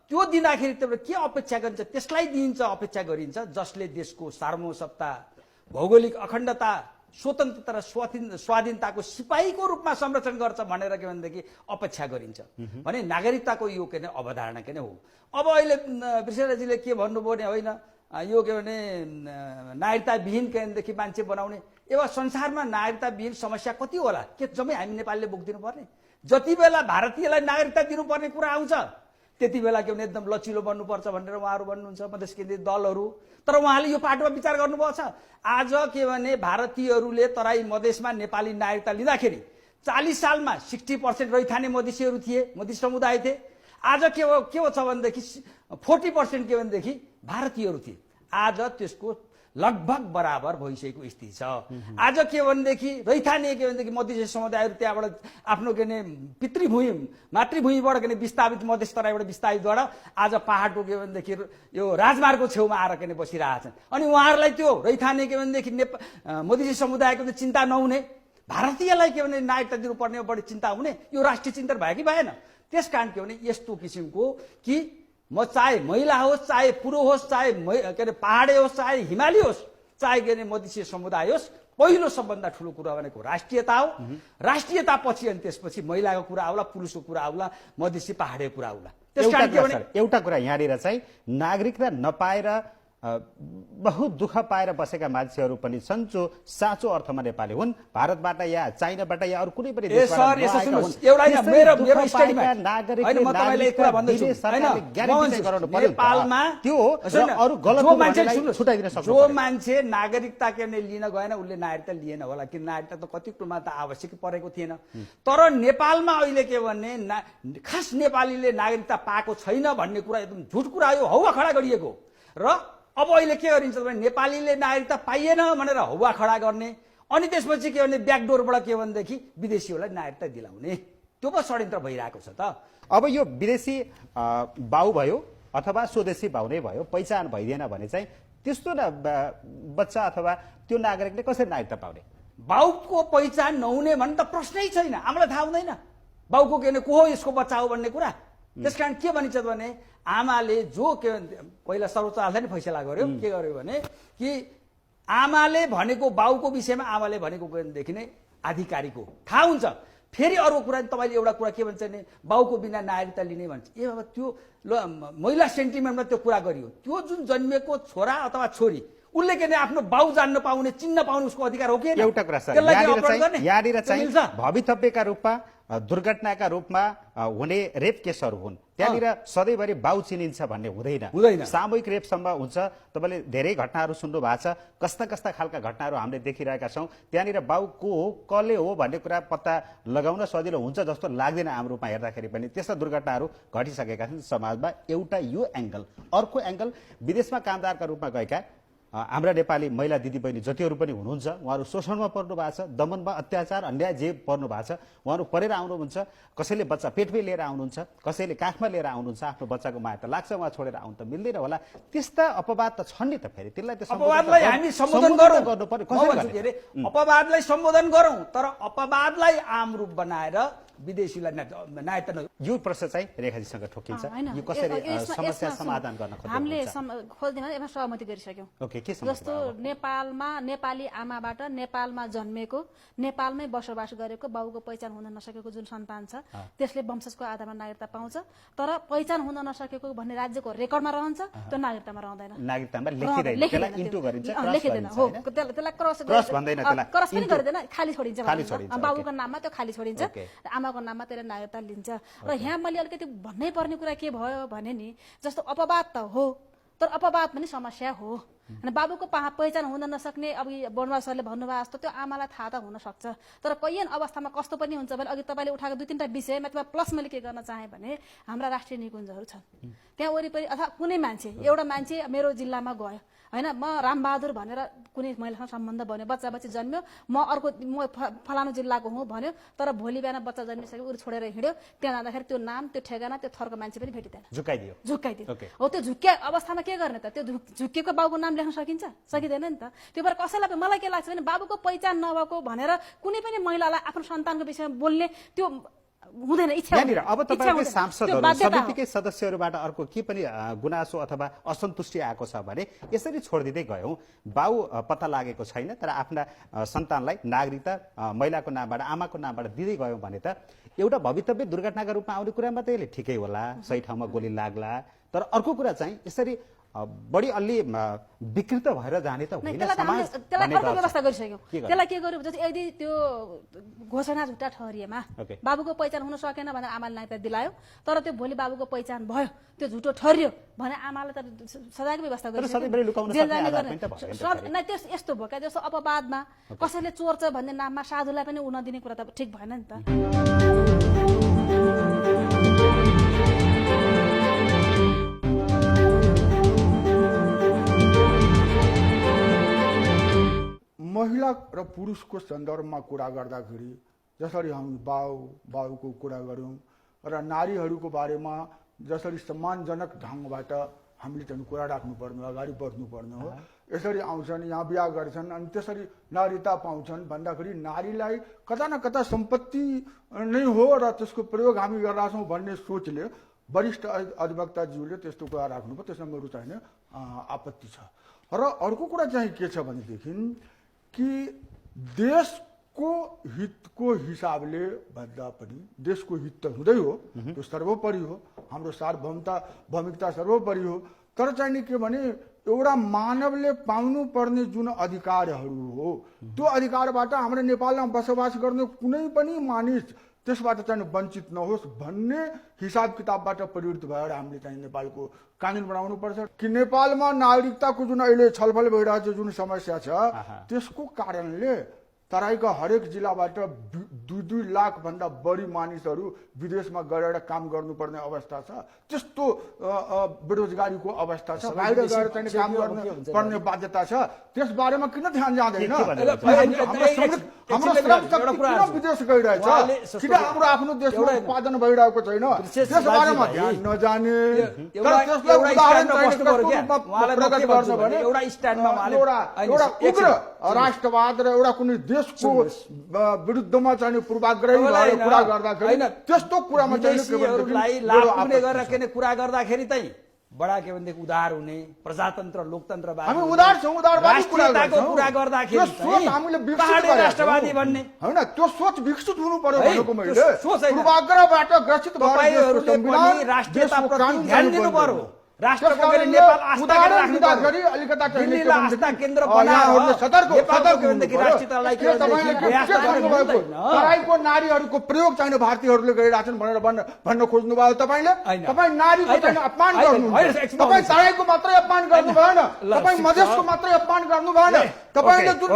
त्यो दिँदाखेरि तपाईँ के अपेक्षा गरिन्छ त्यसलाई दिइन्छ, अपेक्षा गरिन्छ जसले देशको सार्वभौमसत्ता, भौगोलिक अखण्डता, स्वतन्त्रता र स्वाधीनताको सिपाहीको रूपमा संरक्षण गर्छ भनेर के भनेदेखि अपेक्षा गरिन्छ भने नागरिकताको यो के नै अवधारणा के नै हो। अब अहिले वृषराजीले के भन्नुभयो भने होइन यो के भने नागरिकता विहीन के भनेदेखि मान्छे बनाउने। एउटा संसारमा नागरिकता विहीन समस्या कति होला के जम्मै हामी नेपालले बोकिदिनु पर्ने? जति बेला भारतीयलाई नागरिकता दिनुपर्ने कुरा आउँछ त्यति बेला के भने एकदम लचिलो बन्नुपर्छ भनेर उहाँहरू भन्नुहुन्छ मधेस केन्द्रित दलहरू। तर उहाँले यो पाटोमा विचार गर्नुभएको छ। आज के भने भारतीयहरूले तराई मधेसमा नेपाली नागरिकता लिँदाखेरि 40 सालमा 60% रैथाने मधेसीहरू थिए, मधेसी समुदाय थिए। आज के हो छ भनेदेखि 40% के भनेदेखि भारतीयहरू थिए। आज त्यसको लगभग बराबर भइसकेको स्थिति छ। आज के भनेदेखि रैथाने के भनेदेखि मधेसी समुदायहरू त्यहाँबाट आफ्नो के भने पितृभूमि मातृभूमिबाट के विस्थापित मधेस तराईबाट विस्थापितबाट आज पहाडको के भनेदेखि यो राजमार्गको छेउमा आएर के बसिरहेछन्। अनि उहाँहरूलाई त्यो रैथाने के भनेदेखि मधेसी समुदायको चिन्ता नहुने, भारतीयलाई के भने नागरिकता दिनुपर्ने बढी चिन्ता हुने, यो राष्ट्रिय चिन्तन भयो कि भएन? त्यसकारण के भने यस्तो किसिमको कि म चाहे महिला होस्, चाहे पुरुष होस्, चाहे के अरे पहाडे होस्, चाहे हिमाली होस्, चाहे के अरे मधेसी समुदाय होस्, पहिलो सबभन्दा ठुलो कुरा भनेको राष्ट्रियता हो। राष्ट्रियता पछि अनि त्यसपछि महिलाको कुरा आउला, पुरुषको कुरा आउला, मधेसी पहाडे कुरा आउला। त्यसकारण के भने एउटा कुरा यहाँनिर चाहिँ नागरिकता नपाएर बहुत दुःख पाएर बसेका मान्छेहरू पनि छन् जो साँचो अर्थमा नेपाली हुन्, भारतबाट या चाइनाबाट या अरू कुनै पनि सर यसो सुन्नुहोस्, एउटा हैन मेरो स्टडीमा हैन म तपाईलाई एक कुरा भन्दैछु हैन नेपालमा त्यो अरू गलत जो मान्छे नागरिकता के लिन गएन उसले नागरिकता लिएन होला, किन नागरिकता त कति कुरामा त आवश्यक परेको थिएन। तर नेपालमा अहिले के भन्ने खास नेपालीले नागरिकता पाएको छैन भन्ने कुरा एकदम झुट कुरा हो, हौवा खडा गरिएको। र अब अहिले के गरिन्छ भने नेपालीले नागरिकता पाइएन भनेर हौवा खडा गर्ने, अनि त्यसपछि के भने ब्याकडोरबाट के भनेदेखि विदेशीहरूलाई नागरिकता दिलाउने, त्यो पो षड्यन्त्र भइरहेको छ त। अब यो विदेशी बाउ भयो अथवा स्वदेशी बाउ नै भयो, पहिचान भइदिएन भने चाहिँ त्यस्तो बच्चा अथवा त्यो नागरिकले कसरी नागरिकता पाउने? बाउको पहिचान नहुने भन्ने त प्रश्नै छैन, हामीलाई थाहा हुँदैन बाउको के को हो यसको बच्चा हो भन्ने कुरा। त्यसकारण के भनिन्छ भने आमाले जो के पहिला सर्वोच्च अदालतले नै फैसला गर्यो, के गर्यो भने कि आमाले भनेको बाउको विषयमा आमाले भनेको देखि नै आधिकारिक हो, थाहा हुन्छ। फेरि अर्को कुरा तपाईँले एउटा कुरा के भन्छ भने बाउको बिना नागरिकता लिने भन्छ। ए बाबा त्यो महिला सेन्टिमेन्टमा त्यो कुरा गरियो, त्यो जुन जन्मेको छोरा अथवा छोरी उसले के आफ्नो बाउ जान्न पाउने चिन्न पाउने उसको अधिकार हो कि? एउटा कुरा सर यहाँनिर चाहिँ भवितव्यका रूपमा दुर्घटनाका रूपमा हुने रेप केसहरू हुन्, त्यहाँनिर सधैँभरि बाउ चिनिन्छ भन्ने हुँदैन। सामूहिक रेपसम्म हुन्छ। तपाईँले धेरै घटनाहरू सुन्नु भएको छ, कस्ता कस्ता खालका घटनाहरू हामीले देखिरहेका छौँ। त्यहाँनिर बाउ को हो कसले हो भन्ने कुरा पत्ता लगाउन सजिलो हुन्छ जस्तो लाग्दैन आम रूपमा हेर्दाखेरि पनि। त्यस्ता दुर्घटनाहरू घटिसकेका छन् समाजमा। एउटा यो एङ्गल, अर्को एङ्गल विदेशमा कामदारका रूपमा गएका हाम्रा नेपाली महिला दिदीबहिनी जतिहरू पनि हुनुहुन्छ, उहाँहरू शोषणमा पर्नु भएको छ, दमनमा अत्याचार अन्याय जे पर्नु भएको छ, उहाँहरू परेर आउनुहुन्छ। कसैले बच्चा पेटमै लिएर आउनुहुन्छ, कसैले काखमा लिएर आउनुहुन्छ। आफ्नो बच्चाको माया त लाग्छ, उहाँ छोडेर आउनु त मिल्दैन होला। त्यस्ता अपवाद त छन् नि त। फेरि त्यसलाई त अपवादलाई हामी सम्बोधन गरौँ, अपवादलाई सम्बोधन गरौँ, तर अपवादलाई आम रूप बनाएर विदेशीलाई नागरिकता यो प्रश्न चाहिँ रेखाजीसँग ठोकिन्छ। यो कसरी समस्या समाधान गर्न खोज्छ? हामीले खोज्दैन, यसमा सहमति गरिसक्यौँ। जस्तो नेपालमा नेपाली आमाबाट नेपालमा जन्मेको नेपालमै बसोबास गरेको बाउको पहिचान हुन नसकेको जुन सन्तान छ त्यसले वंशजको आधारमा नागरिकता पाउँछ, तर पहिचान हुन नसकेको भन्ने राज्यको रेकर्डमा रहन्छ, त्यो नागरिकतामा रहँदैन। नागरिकतामा लेखिँदैन, इन्टु गरिन्छ, लेखिँदैन। हो, त्यसलाई क्रस पनि गरिँदैन, खाली छोडिन्छ। बाबुको नाममा त्यो खाली छोडिन्छ, आमाको नाममा त्यसले नागरिकता लिन्छ। र यहाँ मैले अलिकति भन्नै पर्ने कुरा के भयो भने नि, जस्तो अपवाद त हो तर अपवाद पनि समस्या हो। अनि बाबुको पहिचान हुन नसक्ने, अब बनवास सरले भन्नुभयो जस्तो त्यो आमालाई थाहा त हुन सक्छ, तर कैयन अवस्थामा कस्तो पनि हुन्छ भने अघि तपाईँले उठाएको दुई तिनवटा विषयमा अथवा प्लस मैले के गर्न चाहेँ भने हाम्रा राष्ट्रिय निकुञ्जहरू छन् त्यहाँ वरिपरि, अथवा कुनै मान्छे एउटा मान्छे मेरो जिल्लामा गयो होइन, म रामबहादुर भनेर कुनै महिलासँग सम्बन्ध बन्यो, बच्चा बच्ची जन्म्यो, म फलानु जिल्लाको हुँ भन्यो, तर भोलि बिहान बच्चा जन्मिसक्यो ऊ छोडेर हिँड्यो, त्यहाँ जाँदाखेरि त्यो नाम त्यो ठेगाना त्यो थरको मान्छे पनि भेटिँदैन, झुक्काइदियो। हो, त्यो झुक्किया अवस्थामा के गर्ने त? त्यो झुक्किएको बाबुको नाम लेख्न सकिन्छ? सकिँदैन नि त। त्यो भएर कसैलाई मलाई के लाग्छ भने बाबुको पहिचान नभएको भनेर कुनै पनि महिलालाई आफ्नो सन्तानको विषयमा बोल्ने त्यो हुँदैन, इच्छा हुँदैन। अब तपाईहरुको सांसदहरु समितिकै सदस्यहरुबाट अर्को के पनि गुनासो अथवा असन्तुष्टि आएको छ भने यसरी छोड्दिदै गयौं, बाउ पत्ता लागेको छैन तर आफ्ना सन्तानलाई नागरिकता महिलाको नामबाट आमाको नामबाट दिदै गयौं भने त एउटा भवितव्य दुर्घटनाका रूपमा आउने कुरा मात्रै यसले ठिकै होला, सही ठाउँमा गोली लाग्ला। तर अर्को कुरा चाहिँ यसरी बढी अलि विकृत भएर जाने त होइन समाज। त्यसलाई अर्को व्यवस्था गरिसक्यौं। त्यसलाई के गर्यो जस्तै यदि त्यो घोषणा झुटा ठहरिएमा बाबुको पहिचान हुन सकेन भने आमाले नागरिकता दिलायो, तर त्यो भोलि बाबुको पहिचान भयो, त्यो झुटो ठहरियो भने आमाले त सजायको व्यवस्था गरिसक्यो। यस्तो भयो क्या, जस्तो अपवादमा कसैले चोर्छ भन्ने नाममा साधुलाई पनि उन दिने कुरा त ठिक भएन नि त। र पुरुषको सन्दर्भमा कुरा गर्दाखेरि जसरी हामी बाउको कुरा गऱ्यौँ र नारीहरूको बारेमा जसरी सम्मानजनक ढङ्गबाट हामीले चाहिँ कुरा राख्नुपर्ने अगाडि बढ्नुपर्ने हो, यसरी आउँछन् यहाँ बिहा गर्छन् अनि त्यसरी नारीता पाउँछन् भन्दाखेरि नारीलाई कता न कता सम्पत्ति नै हो र त्यसको प्रयोग हामी गर्दा छौँ भन्ने सोचले वरिष्ठ अधिवक्ताज्यूले त्यस्तो कुरा राख्नुभयो, त्यसमा मेरो चाहिने आपत्ति छ। र अर्को कुरा चाहिँ के छ भनेदेखि कि देशको हितको हिसाबले भन्दा पनि देशको हित त हुँदै हो, त्यो सर्वोपरि हो, हाम्रो सार्वभौमिकता सर्वोपरि हो, तर चाहिँ नि के भने एउटा मानवले पाउनु पर्ने जुन अधिकारहरू हो त्यो अधिकारबाट हाम्रो नेपालमा बसोबास गर्ने कुनै पनि मानिस त्यसबाट चाहिँ वञ्चित नहोस् भन्ने हिसाब किताबबाट प्रेरित भएर हामीले चाहिँ नेपालको कानुन बनाउनु पर्छ कि नेपालमा नागरिकताको जुन अहिले छलफल भइरहेको जुन समस्या छ त्यसको कारणले तराईका हरेक जिल्लाबाट 2 लाख भन्दा बढी मानिसहरू विदेशमा गएर काम गर्नुपर्ने अवस्था छ, त्यस्तो बेरोजगारीको अवस्था छ, बाहिर गएर चाहिँ काम गर्नुपर्ने बाध्यता छ। त्यस बारेमा किन ध्यान जाँदैन? हाम्रो श्रम शक्ति किन विदेश गइरहेछ? किन हाम्रो आफ्नो देशमा उत्पादन भइरहेको छैन? त्यस बारेमा ध्यान नजाने तर त्यसलाई उदाहरण प्रकट गर्नु भने एउटा उग्र राष्ट्रवाद र एउटा कुनै देशको विरुद्धमा चाहिँ पूर्वाग्रही भएर कुरा गर्दाखेरि त्यस्तो कुरामा चाहिँ कुरा गर्दाखेरि चाहिँ बडा के भनेदेखि उदार हुने प्रजातन्त्र लोकतन्त्र हामी उदार छौँ, उदारवादी कुरा गर्दाखेरि राष्ट्रवादी भन्ने होइन त्यो सोच विकसित हुनु पर्यो भनेको मैले। पूर्वाग्रहबाट ग्रसित भएर राष्ट्रियताप्रति ध्यान दिनु पर्यो। राष्ट्रको नेपाल आस्था केन्द्र तराईको नारीहरूको प्रयोग चाहिँ भारतीयहरूले गरिरहेछन् भनेर भन्न खोज्नु भयो तपाईँले? तपाईँ नारीको चाहिँ अपमान गर्नु, तपाईँ तराईको मात्रै अपमान गर्नु भएन, तपाईँ मधेसको मात्रै अपमान गर्नु भएन, तपाईँले जुन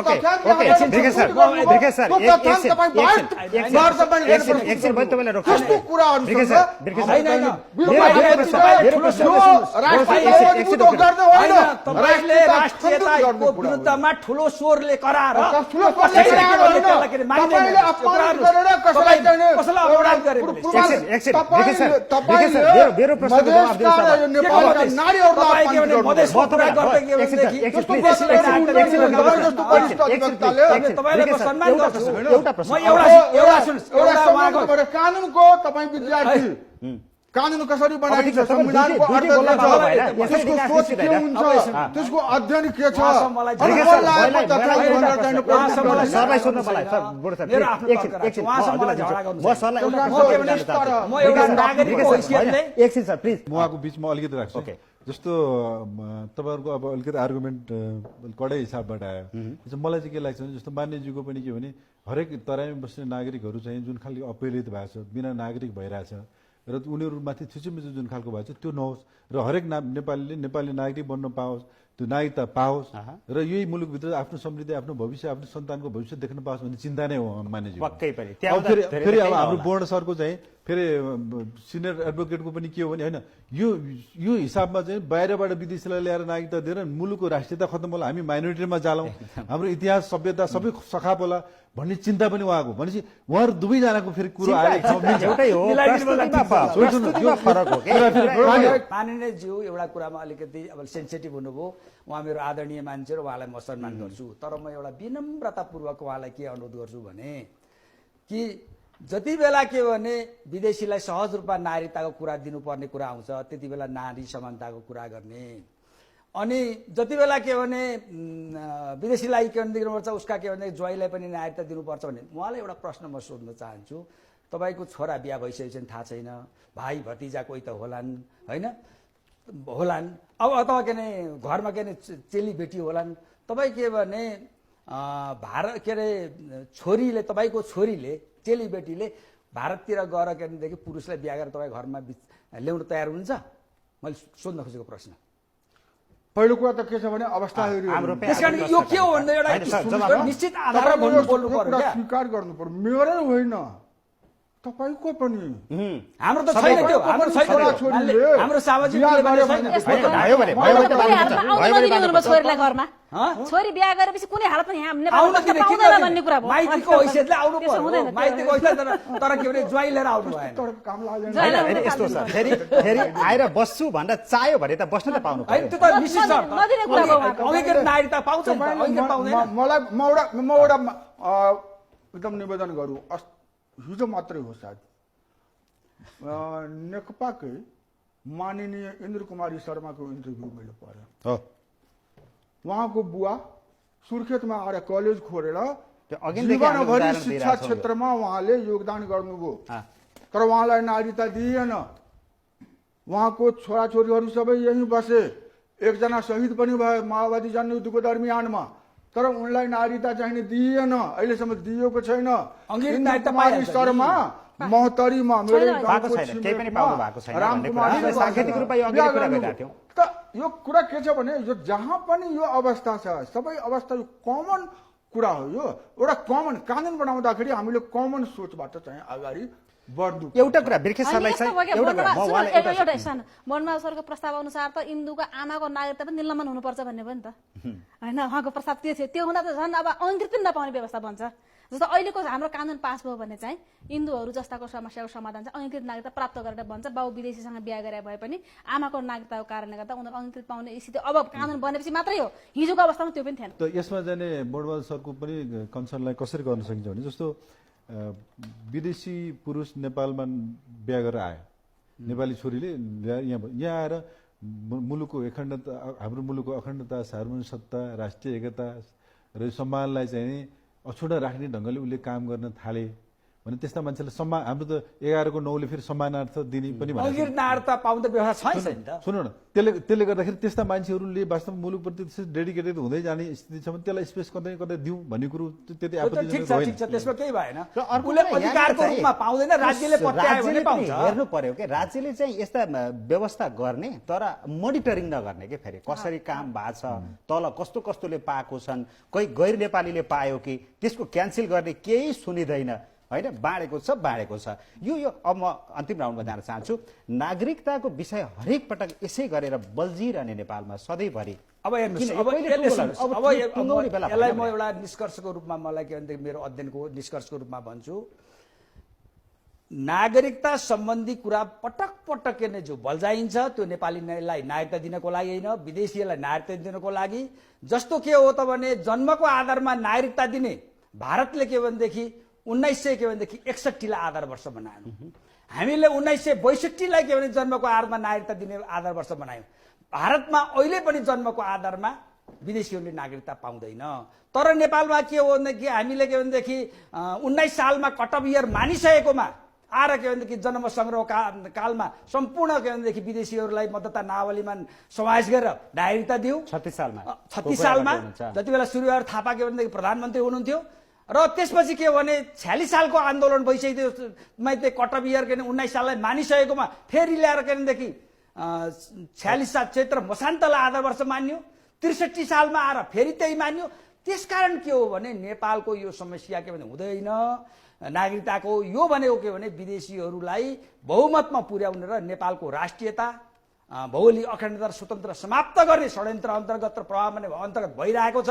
त्यस्तो कुराहरू राष्ट्रियताको विरुद्धमा ठुलो स्वरले कराएर कानुनको तपाईँ विद्यार्थी कानुन कसरी बनाइन्छ, संविधानको अर्थ के छ, त्यसको सोच के हुन्छ, त्यसको अध्ययन के छ, उहाँको बिचमा अलिकति राख्छु। जस्तो तपाईँहरूको अब अलिकति आर्गुमेन्ट कडै हिसाबबाट आयो। मलाई चाहिँ के लाग्छ भने जस्तो मान्यज्यूको पनि के भने हरेक तराईमा बस्ने नागरिकहरू चाहिँ जुन खालको अपहरित भएको छ, बिना नागरिक भइरहेछ र उनीहरूमाथि थिचोमिचो जुन खालको भएको छ त्यो नहोस् र हरेक नेपालीले नेपाली नागरिक बन्न पाओस्, त्यो नागरिकता पाओस् र यही मुलुकभित्र आफ्नो समृद्धि, आफ्नो भविष्य, आफ्नो सन्तानको भविष्य देख्न पाओस् भन्ने चिन्ता नै हो मान्यज्यू। फेरि अब हाम्रो बोर्ड सरको चाहिँ फेरि सिनियर एडभोकेटको पनि के हो भने होइन यो हिसाबमा चाहिँ बाहिरबाट विदेशीलाई ल्याएर नागरिकता दिएर मुलुकको राष्ट्रियता खत्तम होला, हामी माइनोरिटीमा जालौँ, हाम्रो इतिहास सभ्यता सबै सखाप होला भन्ने चिन्ता पनि उहाँको। भनेपछि उहाँहरू दुवैजनाको फेरि कुरो माननीयज्यू एउटा कुरामा अलिकति अब सेन्सिटिभ हुनुभयो। उहाँ मेरो आदरणीय मान्छे र उहाँलाई म सम्मान गर्छु, तर म एउटा विनम्रतापूर्वक उहाँलाई के अनुरोध गर्छु भने कि जति बेला के भने विदेशीलाई सहज रूपमा नागरिकताको कुरा दिनुपर्ने कुरा आउँछ त्यति बेला नारी समानताको कुरा गर्ने, अनि जति बेला के भने विदेशीलाई के भने दिनुपर्छ उसका के भने ज्वाइँलाई पनि नागरिकता दिनुपर्छ भने उहाँलाई एउटा प्रश्न म सोध्न चाहन्छु। तपाईँको छोरा बिहा भइसकेपछि थाहा छैन, भाइ भतिजा कोही त होलान् होइन, होलान् अब अथवा के अरे घरमा के अरे चेली बेटी होलान्, तपाईँ के भने भारत के अरे छोरीले तपाईँको छोरीले चेली बेटीले भारततिर गएर के भनेदेखि पुरुषलाई बिहा गरेर तपाईँ घरमा ल्याउन तयार हुनुहुन्छ? मैले सोध्न खोजेको प्रश्न। पहिलो कुरा त के छ भने अवस्था त्यसकारण यो के हो भन्दा एउटा निश्चित आधारमा बोल्नु पर्यो, स्वीकार गर्नु पर्यो। मेरै होइन तपाईँको पनि हाम्रो त छैन त्यो, हाम्रो छैन त्यो। छोराछोरीले हाम्रो सामाजिक बिहा मूल्य गर्यो छैन भने त्यस्तो। होइन, भयो भने भयो भने त कुनै पाउनुहुन्छ। हालतमा आउनु भयो भने नदिने पाउनुहुन्छ। छोरीलाई घरमा हँ? छोरी बिहा गरेपछि कुनै हालतमा यहाँ आउन नेपालमा किन किन पाउँदैन भन्ने कुरा भयो माइतीको हैसियतले आउनु त्यसो पर्यो। हुँदैन, त्यो माइतीको हैसियत तर के भने ज्वाइँ लिएर आउनु भएन। तर काम लाग्दैन ज्वाइँलाई होइन, हुन यस्तो छ थाल्नु फेरि फेरि आएर बस्छु भनेर चाह्यो भने त बस्न त पाउनु होइन पर्यो। त्यो त निश्चित छ। नदिने कुरा भयो उहाँको। अंगीकृत नागरिकता पाउँछ नि त, तपाईँले अंगीकृत पाउँदैन। मलाई म एउटा एकदम निवेदन गरौँ हिजो मात्रै हो सायद नेकपाकै माननीय इन्द्र कुमारी शर्माको इन्टरभ्यू मैले पढेँ। हो उहाँको बुवा सुर्खेतमा आएर कलेज खोलेर त्यो अघिदेखि हामीले जीवनभरि उदाहरण शिक्षा दिइरहेको छौँ। क्षेत्रमा उहाँले योगदान गर्नुभयो अँ। तर उहाँलाई नागरिकता दिइएन। उहाँको छोराछोरीहरू सबै यहीँ बसे, एकजना शहीद पनि भए माओवादी जनयुद्धको दरमियानमा, तर उनलाई नागरिकता चाहिने दिइएन, अहिलेसम्म दिएको छैन। अंग्रेजी इन्द्र नागरिकता कुमारी पाइहाल्छ। शर्मा महोत्तरीमा मेरो छैन, पाएको गाउँको छैन, केही पनि छिमेकमा पाउनु भएको छैन भन्ने कुरा। रामकुमारी सांकेतिक रूपमा यो अघि बिहा कुरा गर्नुभयो। गरिरहेको थियौँ। त यो कुरा के छ भने यो जहाँ पनि यो अवस्था छ, सबै अवस्था यो कमन कुरा हो। यो एउटा कमन कानुन बनाउँदाखेरि हामीले कमन सोचबाट चाहिँ अगाडि बढ्नु पर्छ। एउटा कुरा बिर्खे होइन, सरलाई यस्तो चाहिँ भयो कि एउटा कुरा म सुन्नु, उहाँलाई एउटा सानो मनमाव सरको प्रस्ताव अनुसार त इन्दुको आमाको नागरिकता पनि निलम्बन हुनुपर्छ भन्ने भयो नि त होइन। उहाँको प्रस्ताव त्यो थियो, त्यो हुँदा त झन् अब अंगीकृत पनि नपाउने व्यवस्था बन्छ। जस्तो अहिलेको हाम्रो कानुन पास भयो भने चाहिँ हिन्दूहरू जस्ताको समस्याको समाधान चाहिँ अंगीकृत नागरिकता प्राप्त गरेर बन्छ। बाउ विदेशीसँग बिहा गरे भए पनि आमाको नागरिकताको कारणले गर्दा उनीहरू अंगीकृत पाउने स्थिति अब कानुन बनेपछि मात्रै हो। हिजोको अवस्थामा त्यो पनि थिएन। त यसमा जाने बोर्डवाल सरको पनि कन्सर्नलाई कसरी गर्न सकिन्छ भने जस्तो विदेशी पुरुष नेपालमा बिहा गरेर आयो, नेपाली छोरीले यहाँ आएर मुलुकको अखण्डता, हाम्रो मुलुकको अखण्डता, सार्वभौमिकता, राष्ट्रिय एकता र सम्मानलाई चाहिँ अछुटा राख्ने ढङ्गले उसले काम गर्न थाले भने त्यस्ता मान्छेलाई सम्मान, हाम्रो त 11 को 9 ले फेरि सम्मानार्थ दिने पनि भनेको छ। अंगीकृत नागरिकता पाउने व्यवस्था छैन नि त। सुन्नु न, त्यसले गर्दाखेरि त्यस्ता मान्छेहरूले वास्तव मुलुकप्रति त्यसरी डेडिकेटेड हुँदै जाने स्थिति छ भने त्यसलाई स्पेस कतै कतै दिउँ भन्ने कुरो त्यति त्यो त ठिक आपत्तिजनक छ, होइन। ठिक छ, त्यसमा केही भएन। र अर्को उसले कुरा अधिकारको यहाँ रूपमा पाउँदैन, राज्यले पत्यायो भने राज्यले पनि पाउँछ। हेर्नु पर्यो कि राज्यले चाहिँ यस्ता व्यवस्था गर्ने तर मोनिटरिङ नगर्ने के फेरि कसरी काम भएको छ, तल कस्तो कस्तोले पाएको छन्, कोही गैर नेपालीले पायो कि त्यसको क्यान्सल गर्ने केही सुनिँदैन होइन। बाँडेको छ। यो अब म अन्तिम राउन्डमा जान चाहन्छु। नागरिकताको विषय हरेक पटक यसै गरेर बल्झिरहने नेपालमा सधैँभरि अब हेर्नुहोस्, किन? अब कहिले यसले टुङ्गो सुन्नुहोस्, लाग्छ? अब अब टुङ्गाउने बेला यसलाई भएन म भने। एउटा निष्कर्षको रूपमा मलाई के भनेदेखि मेरो अध्ययनको निष्कर्षको रूपमा भन्छु, नागरिकता सम्बन्धी कुरा पटक पटक नै जो बल्झाइन्छ त्यो नेपालीलाई नागरिकता दिनको लागि होइन, विदेशीलाई नागरिकता दिनको लागि। जस्तो के हो त भने जन्मको आधारमा नागरिकता दिने भारतले के भनेदेखि 1961 लाई आधार वर्ष बनायो। हामीले 1962 लाई के भने जन्मको आधारमा नागरिकता दिने आधार वर्ष बनायौँ। भारतमा अहिले पनि जन्मको आधारमा विदेशीहरूले नागरिकता पाउँदैन। तर नेपालमा के हो भनेदेखि हामीले के भनेदेखि 19 सालमा कटअफ इयर मानिसकेकोमा आएर के भनेदेखि जन्म सङ्ग्रह कालमा सम्पूर्ण के भनेदेखि विदेशीहरूलाई मतदाता नावलीमा समावेश गरेर नागरिकता दियौँ। 36 सालमा जति बेला सूर्यबहादुर थापा के भनेदेखि प्रधानमन्त्री हुनुहुन्थ्यो र त्यसपछि के भने 46 सालको आन्दोलन भइसक्यो। मैले कटअफ इयर के 19 साललाई मानिसकेकोमा फेरि ल्याएर के भनेदेखि 46 साल क्षेत्र मसान्तलाई आधार वर्ष मान्यो। 63 सालमा आएर फेरि त्यही मान्यो। त्यसकारण के हो भने नेपालको यो समस्या के भने हुँदैन नागरिकताको। यो भनेको के भने विदेशीहरूलाई बहुमतमा पुर्याउने र नेपालको राष्ट्रियता भौगोलिक अखण्डता र स्वतन्त्र समाप्त गर्ने षड्यन्त्र अन्तर्गत र प्रभाव अन्तर्गत भइरहेको छ।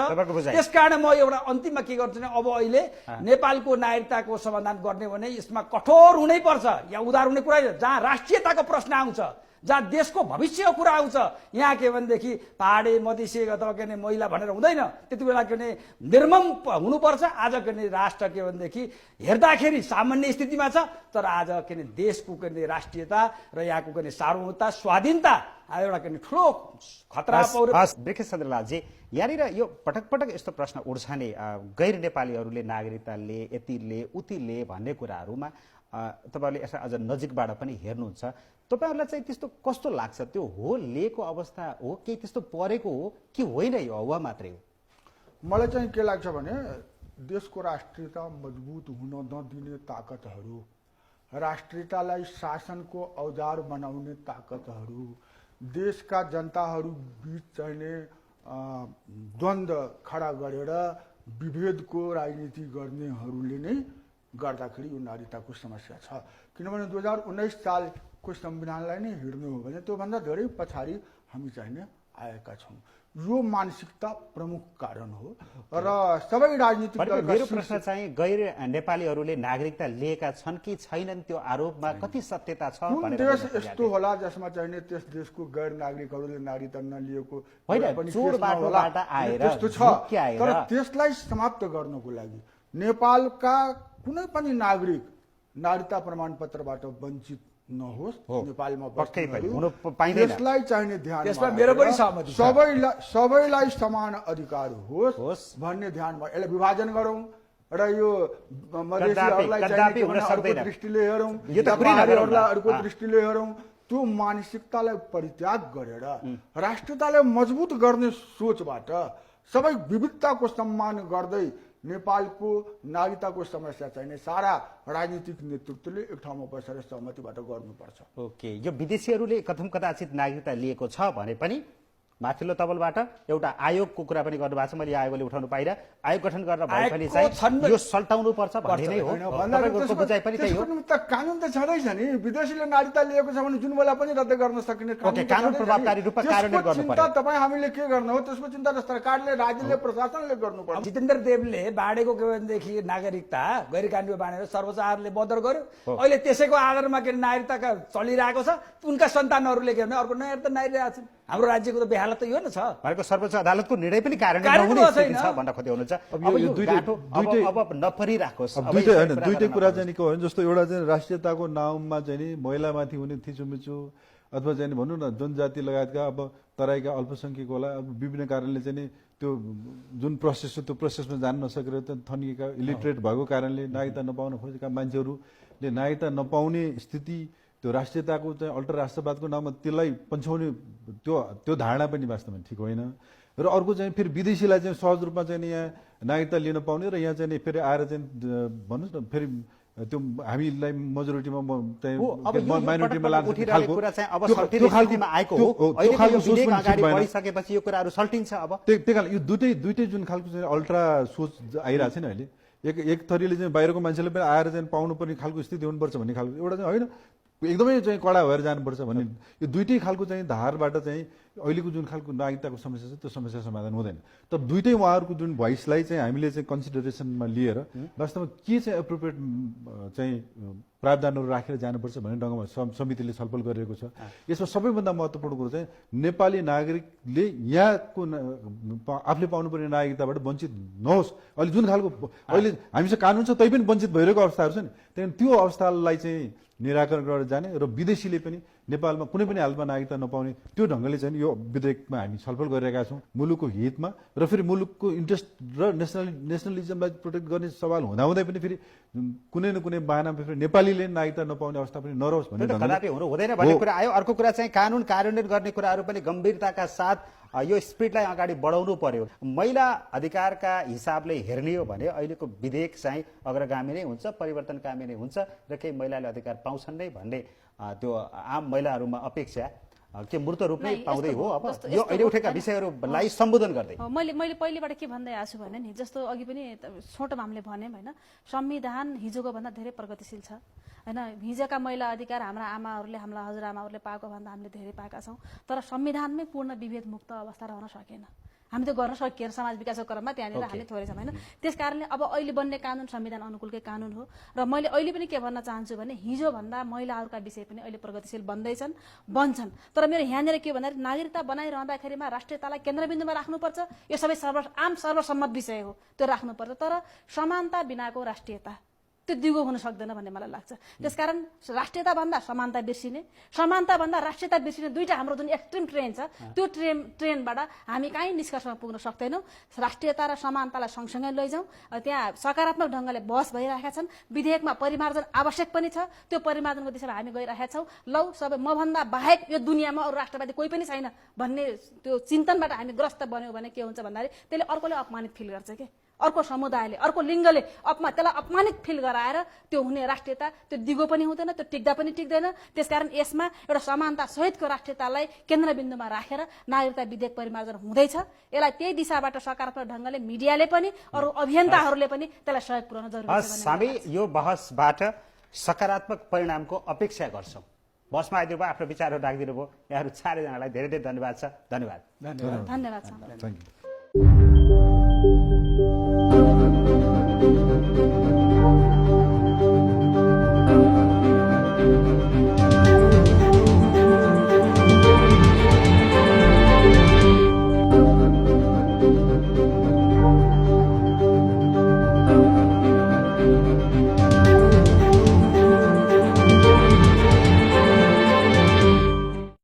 त्यसकारण म एउटा अन्तिममा के गर्छु भने अब अहिले नेपालको नागरिकताको समाधान गर्ने भने यसमा कठोर हुनै पर्छ। या उदार हुने कुरा जहाँ राष्ट्रियताको प्रश्न आउँछ, जहाँ देशको भविष्यको कुरा आउँछ, यहाँ के भनेदेखि पहाडे मधेसी अथवा के महिला भनेर हुँदैन। त्यति बेला के भने निर्मम हुनुपर्छ। आज के राष्ट्र के भनेदेखि हेर्दाखेरि सामान्य स्थितिमा छ, तर आज के देशको के राष्ट्रियता र यहाँको के सार्वभौमता स्वाधीनता एउटा के ठुलो खतरा पर्यो। बिर्खे चन्द्रलालजी, यहाँनिर यो पटक पटक यस्तो प्रश्न उठ्छ नि, गैर नेपालीहरूले नागरिकता ले, यति ले, उति ले भन्ने कुराहरूमा तपाईँहरूले यसलाई अझ नजिकबाट पनि हेर्नुहुन्छ। तपाईँहरूलाई चाहिँ त्यस्तो कस्तो लाग्छ? त्यो हो लिएको अवस्था हो कि त्यस्तो परेको हो कि होइन? यो हवा मात्रै हो? मलाई चाहिँ के लाग्छ भने देशको राष्ट्रियता मजबुत हुन नदिने ताकतहरू, राष्ट्रियतालाई शासनको औजार बनाउने ताकतहरू, देशका जनताहरू बीच चाहिने द्वन्द्व खडा गरेर विभेदको राजनीति गर्नेहरूले नै गर्दाखेरि यो नागरिकताको समस्या छ। किनभने 2019 सालको संविधानलाई नै हेर्नु हो भने त्योभन्दा धेरै पछाडि हामी चाहिँ आएका छौँ। यो मानसिकता प्रमुख कारण हो र सबै राजनीतिक मेरो प्रश्न चाहिँ गैर नेपालीहरूले नागरिकता लिएका छन् कि छैनन् त्यो आरोपमा कति सत्यता छ कुन भनेर देश बुझ्न यस्तो होला जसमा चाहिँ त्यस देशको गैर नागरिकहरूले नागरिकता नलिएको होइन, पनि चोर केसमा होला। बाटोबाट आएर, त्यस्तो छ। झुक्क्याएर। तर त्यसलाई समाप्त गर्नको लागि नेपालका कुनै पनि नागरिक नागरिकता प्रमाणपत्रबाट वञ्चित नहोस्। नेपालमा पक्कै पनि बस्नेहरू हुनु पाइँदैन। त्यसलाई चाहिने ध्यान त्यसमा मेरो पनि सहमति छ। सबैलाई समान अधिकार होस् भन्ने ध्यानमा यसलाई विभाजन गरौँ र यो मधेसीहरूलाई कदापि चाहिने हुन अर्को सक्दैन। दृष्टिले हेरौँ, यो त कुनै नगरौँ न। पहाडीहरूलाई अर्को दृष्टिले हेरौँ। त्यो मानसिकतालाई परित्याग गरेर राष्ट्रियतालाई मजबुत गर्ने सोचबाट सबै विविधताको सम्मान गर्दै नेपालको नागरिकताको समस्या चाहिने सारा राजनीतिक नेतृत्वले एक ठाउँमा बसेर सहमतिबाट गर्नुपर्छ। ओके, यो विदेशीहरूले कथम कदाचित नागरिकता लिएको छ भने पनि माथिल्लो तबलबाट एउटा आयोगको कुरा पनि गर्नुभएको छ। मैले आयोगले उठाउनु पाइनँ, आयोग गठन गर्न भए पनि चाहिँ यो सल्टाउनु पर्छ भन्ने नै हो। तपाईँको बुझाइ पनि त्यही हो। त्यसको कानुन त छँदैछ नि। विदेशीले नागरिकता लिएको छ भने जुन बेला पनि रद्द गर्न सकिने ओके, कानुन प्रभावकारी रूपमा कार्यान्वयन गर्नु चिन्ता तपाईँ हामीले के गर्नु हो? त्यसको चिन्ता त सरकारले, राज्यले, प्रशासनले गर्नुपर्छ। जितेन्द्र देवले बाँडेको के भनेदेखि नागरिकता गैर कानुनी बाँडेर सर्वोच्च आयोगले बदर गर्यो। अहिले त्यसैको आधारमा के नागरिकताका चलिरहेको छ। उनका सन्तानहरूले के भने अर्को नयाँ त नागरिक छन्। हाम्रो राज्यको त बेहालत त यो न छ। भनेको सर्वोच्च अदालतको निर्णय पनि कार्यान्वयन कार्यान्वयन नहुने स्थिति छैन। छ भन्न खोज्दै हुनुहुन्छ। अब अब यो यो दुईटै- गाँठो दुईटै- अब नपरिराखोस्। अब दुईटै यसरी होइन, कुरा दुईटै गर्न कुरा नपाओस्। चाहिँ के हो भने जस्तो एउटा चाहिँ राष्ट्रियताको नाममा चाहिँ नि महिलामाथि हुने थिचोमिचो अथवा चाहिँ नि भनौँ न जनजाति लगायतका अब तराईका अल्पसङ्ख्यक होला, अब विभिन्न कारणले चाहिँ नि त्यो जुन प्रोसेस छ त्यो प्रोसेसमा जान नसकेर थन्किएका इलिटरेट भएको कारणले नागरिकता नपाउन खोजेका मान्छेहरूले नागरिकता नपाउने स्थिति, त्यो राष्ट्रियताको चाहिँ अल्टर राष्ट्रवादको नाममा त्यसलाई पन्छाउने त्यो धारणा पनि वास्तवमा ठिक होइन। र अर्को चाहिँ फेरि विदेशीलाई चाहिँ सहज रूपमा चाहिँ यहाँ नागरिकता लिन पाउने र यहाँ चाहिँ फेरि आएर चाहिँ भन्नुहोस् न फेरि त्यो हामीलाई मेजोरिटीमा चाहिँ अब यो माइनोरिटीमा लान्छ उठिरहेको कुरा चाहिँ अब त्यो सल्टिने खालको- स्थितिमा आएको त्यो- हो। त्यो अहिलेको खालको यो सोच विधेयक पनि ठिक अगाडि भएन। बढिसकेपछि यो कुराहरू सल्टिन्छ। अब त्यही कारण यो दुइटै जुन खालको चाहिँ अल्ट्रा सोच आइरहेको छ नि अहिले, एक थरीले चाहिँ बाहिरको मान्छेले पनि आएर चाहिँ पाउनुपर्ने खालको स्थिति हुनुपर्छ भन्ने खालको एउटा चाहिँ होइन, एकदमै चाहिँ कडा भएर जानुपर्छ भन्ने यो दुइटै खालको चाहिँ धारबाट चाहिँ अहिलेको जुन खालको नागरिकताको समस्या छ त्यो समस्या समाधान हुँदैन। तर दुइटै उहाँहरूको जुन भोइसलाई चाहिँ हामीले चाहिँ कन्सिडरेसनमा लिएर वास्तवमा के चाहिँ एप्रोप्रिएट चाहिँ प्रावधानहरू राखेर जानुपर्छ भन्ने ढङ्गमा समितिले छलफल गरिरहेको छ। यसमा सबैभन्दा महत्त्वपूर्ण कुरो चाहिँ नेपाली नागरिकले यहाँको आफूले पाउनुपर्ने नागरिकताबाट वञ्चित नहोस्। अहिले जुन खालको अहिले हामीसँग कानुन छ तै पनि वञ्चित भइरहेको अवस्थाहरू छ नि, त्यही त्यो अवस्थालाई चाहिँ निराकरण गरेर जाने र विदेशीले पनि नेपालमा कुनै पनि हालतमा नागरिकता नपाउने त्यो ढङ्गले चाहिँ यो विधेयकमा हामी छलफल गरिरहेका छौँ मुलुकको हितमा। र फेरि मुलुकको इन्ट्रेस्ट र नेसनलिजमलाई प्रोटेक्ट गर्ने सवाल हुँदाहुँदै पनि फेरि कुनै न कुनै बाहनामा फेरि नेपालीले नागरिकता नपाउने अवस्था पनि नरहोस् भन्ने त्यो त ढङ्गले कदापि हुनु हुँदैन भन्ने कुरा आयो। अर्को कुरा चाहिँ कानुन कार्यान्वयन गर्ने कुराहरू पनि गम्भीरताका साथ यो स्पिडलाई अगाडि बढाउनु पर्यो। महिला अधिकारका हिसाबले हेर्ने हो भने अहिलेको विधेयक चाहिँ अग्रगामी नै हुन्छ, परिवर्तनकामी नै हुन्छ र केही महिलाले अधिकार पाउँछन् नै भन्ने त्यो आम महिलाहरूमा अपेक्षा के मूर्त रूप नै पाउँदै हो। अब यो अहिले उठेका विषयहरूलाई सम्बोधन गर्दै मैले पहिलेबाट के भन्दै आएको छु भने नि, जस्तो अघि पनि छोटोमा हामीले भन्यौँ होइन, संविधान हिजोको भन्दा धेरै प्रगतिशील छ होइन। हिजोका महिला अधिकार हाम्रा आमाहरूले, हाम्रा हजुरआमाहरूले पाएको भन्दा हामीले धेरै पाएका छौँ। तर संविधानमै पूर्ण विभेद मुक्त अवस्था रहन सकेन। हामी त गर्न सकिएन समाज विकासको क्रममा, त्यहाँनिर हामी थोरै छौँ होइन। त्यस कारणले अब अहिले बन्ने कानुन संविधान अनुकूलकै कानुन हो। र मैले अहिले पनि के भन्न चाहन्छु भने हिजोभन्दा महिलाहरूका विषय पनि अहिले प्रगतिशील बन्दैछन्, बन्छन्। तर मेरो यहाँनिर के भन्दाखेरि नागरिकता बनाइरहँदाखेरिमा राष्ट्रियतालाई केन्द्रबिन्दुमा राख्नुपर्छ। यो सबै आम सर्वसम्मत विषय हो, त्यो राख्नुपर्छ। तर समानता बिनाको राष्ट्रियता त्यो दिगो हुन सक्दैन भन्ने मलाई लाग्छ। त्यसकारण राष्ट्रियता भन्दा समानता बिर्सिने, समानता भन्दा राष्ट्रियता बिर्सिने दुईटा हाम्रो जुन एक्सट्रिम ट्रेन छ त्यो ट्रेनबाट हामी कहीँ निष्कर्षमा पुग्न सक्दैनौँ। राष्ट्रियता र समानतालाई सँगसँगै लैजाउँ। त्यहाँ सकारात्मक ढङ्गले बहस भइरहेका छन्। विधेयकमा परिमार्जन आवश्यक पनि छ, त्यो परिमार्जनको दिशामा हामी गइरहेका छौँ। लौ सबै मभन्दा बाहेक यो दुनियाँमा अरू राष्ट्रवादी कोही पनि छैन भन्ने त्यो चिन्तनबाट हामी ग्रस्त बन्यौँ भने के हुन्छ भन्दाखेरि त्यसले अर्कोले अपमानित फिल गर्छ कि अर्को समुदायले अर्को लिङ्गले त्यसलाई अपमानित फिल गराएर त्यो हुने राष्ट्रियता त्यो दिगो पनि हुँदैन, त्यो टिक्दा पनि टिक्दैन। त्यसकारण यसमा एउटा समानता सहितको राष्ट्रियतालाई केन्द्रबिन्दुमा राखेर नागरिकता विधेयक परिमार्जन हुँदैछ। यसलाई त्यही दिशाबाट सकारात्मक ढङ्गले मिडियाले पनि अरू अभियन्ताहरूले पनि त्यसलाई सहयोग पुर्याउन जरुरी छ भन्ने हामी यो बहसबाट सकारात्मक परिणामको अपेक्षा गर्छौँ। बसमा आइदिनु भयो, आफ्नो विचारहरू राखिदिनु भयो। यहाँहरू चारैजनालाई धेरै धेरै धन्यवाद छ। धन्यवाद। धन्यवाद छ। Thank you.